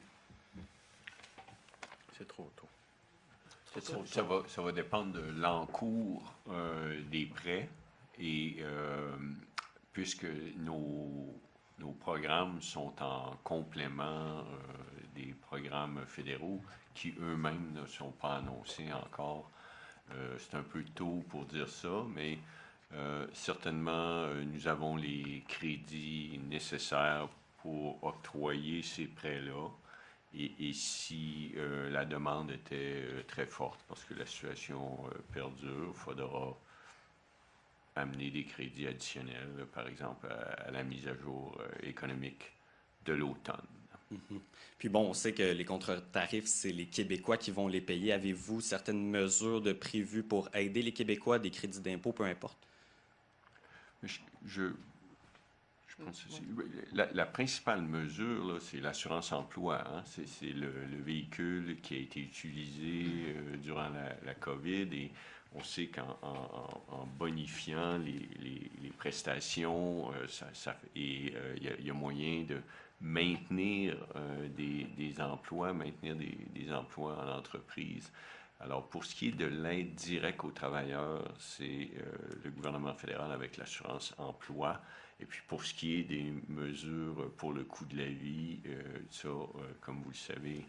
C'est trop tôt. Ça va dépendre de l'encours des prêts et puisque nos programmes sont en complément des programmes fédéraux qui eux-mêmes ne sont pas annoncés encore. C'est un peu tôt pour dire ça, mais certainement nous avons les crédits nécessaires pour octroyer ces prêts-là. Et si la demande était très forte, parce que la situation perdure, il faudra amener des crédits additionnels, par exemple à la mise à jour économique de l'automne. Mm-hmm. Puis bon, on sait que les contre-tarifs, c'est les Québécois qui vont les payer. Avez-vous certaines mesures de prévues pour aider les Québécois, des crédits d'impôt, peu importe? Je pense que la principale mesure, c'est l'assurance-emploi. Hein? C'est le véhicule qui a été utilisé durant la COVID et on sait qu'en bonifiant les prestations, il y a moyen de maintenir des emplois, maintenir des emplois en entreprise. Alors, pour ce qui est de l'aide directe aux travailleurs, c'est le gouvernement fédéral avec l'assurance-emploi. Et puis, pour ce qui est des mesures pour le coût de la vie, comme vous le savez,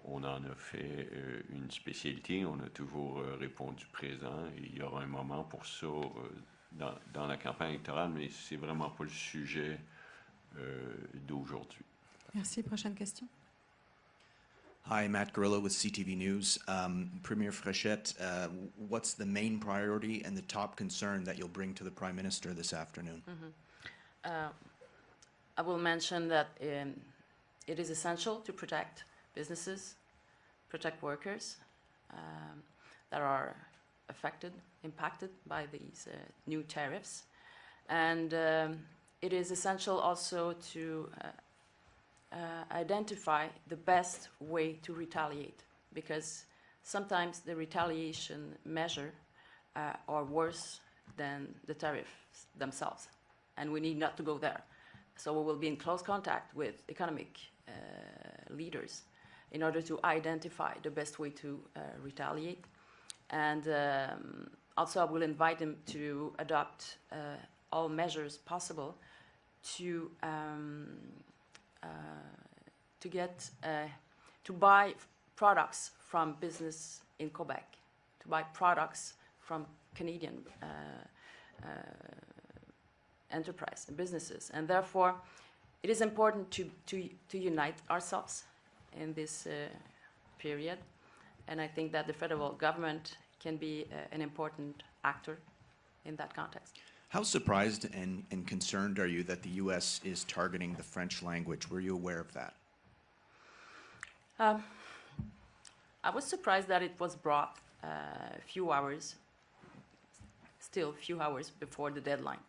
on en a fait une spécialité. On a toujours répondu présent. Et il y aura un moment pour ça dans la campagne électorale, mais c'est vraiment pas le sujet d'aujourd'hui. Merci. Prochaine question. Hi, Matt Grillo with CTV News. Premier Frechette, what's the main priority and the top concern that you'll bring to the Prime Minister this afternoon? Mm-hmm. I will mention that it is essential to protect businesses, protect workers that are impacted by these new tariffs. And it is essential also to identify the best way to retaliate because sometimes the retaliation measure are worse than the tariffs themselves, and we need not to go there. So we will be in close contact with economic leaders in order to identify the best way to retaliate. And also I will invite them to adopt all measures possible to buy products from business in Quebec, to buy products from Canadian enterprise and businesses. And therefore, it is important to unite ourselves in this period. And I think that the federal government can be an important actor in that context. How surprised and concerned are you that the U.S. is targeting the French language? Were you aware of that? I was surprised that it was brought a few hours before the deadline.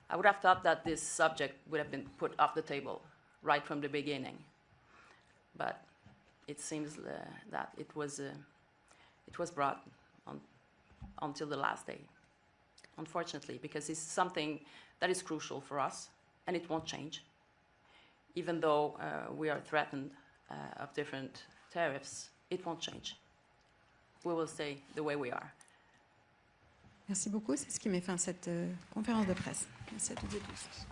I would have thought that this subject would have been put off the table right from the beginning. But it seems that it was brought until the last day, unfortunately, because it's something that is crucial for us, and it won't change. Even though we are threatened of different tariffs, it won't change. We will stay the way we are. Merci beaucoup. C'est ce qui met fin à cette conférence de presse. Merci à toutes et tous.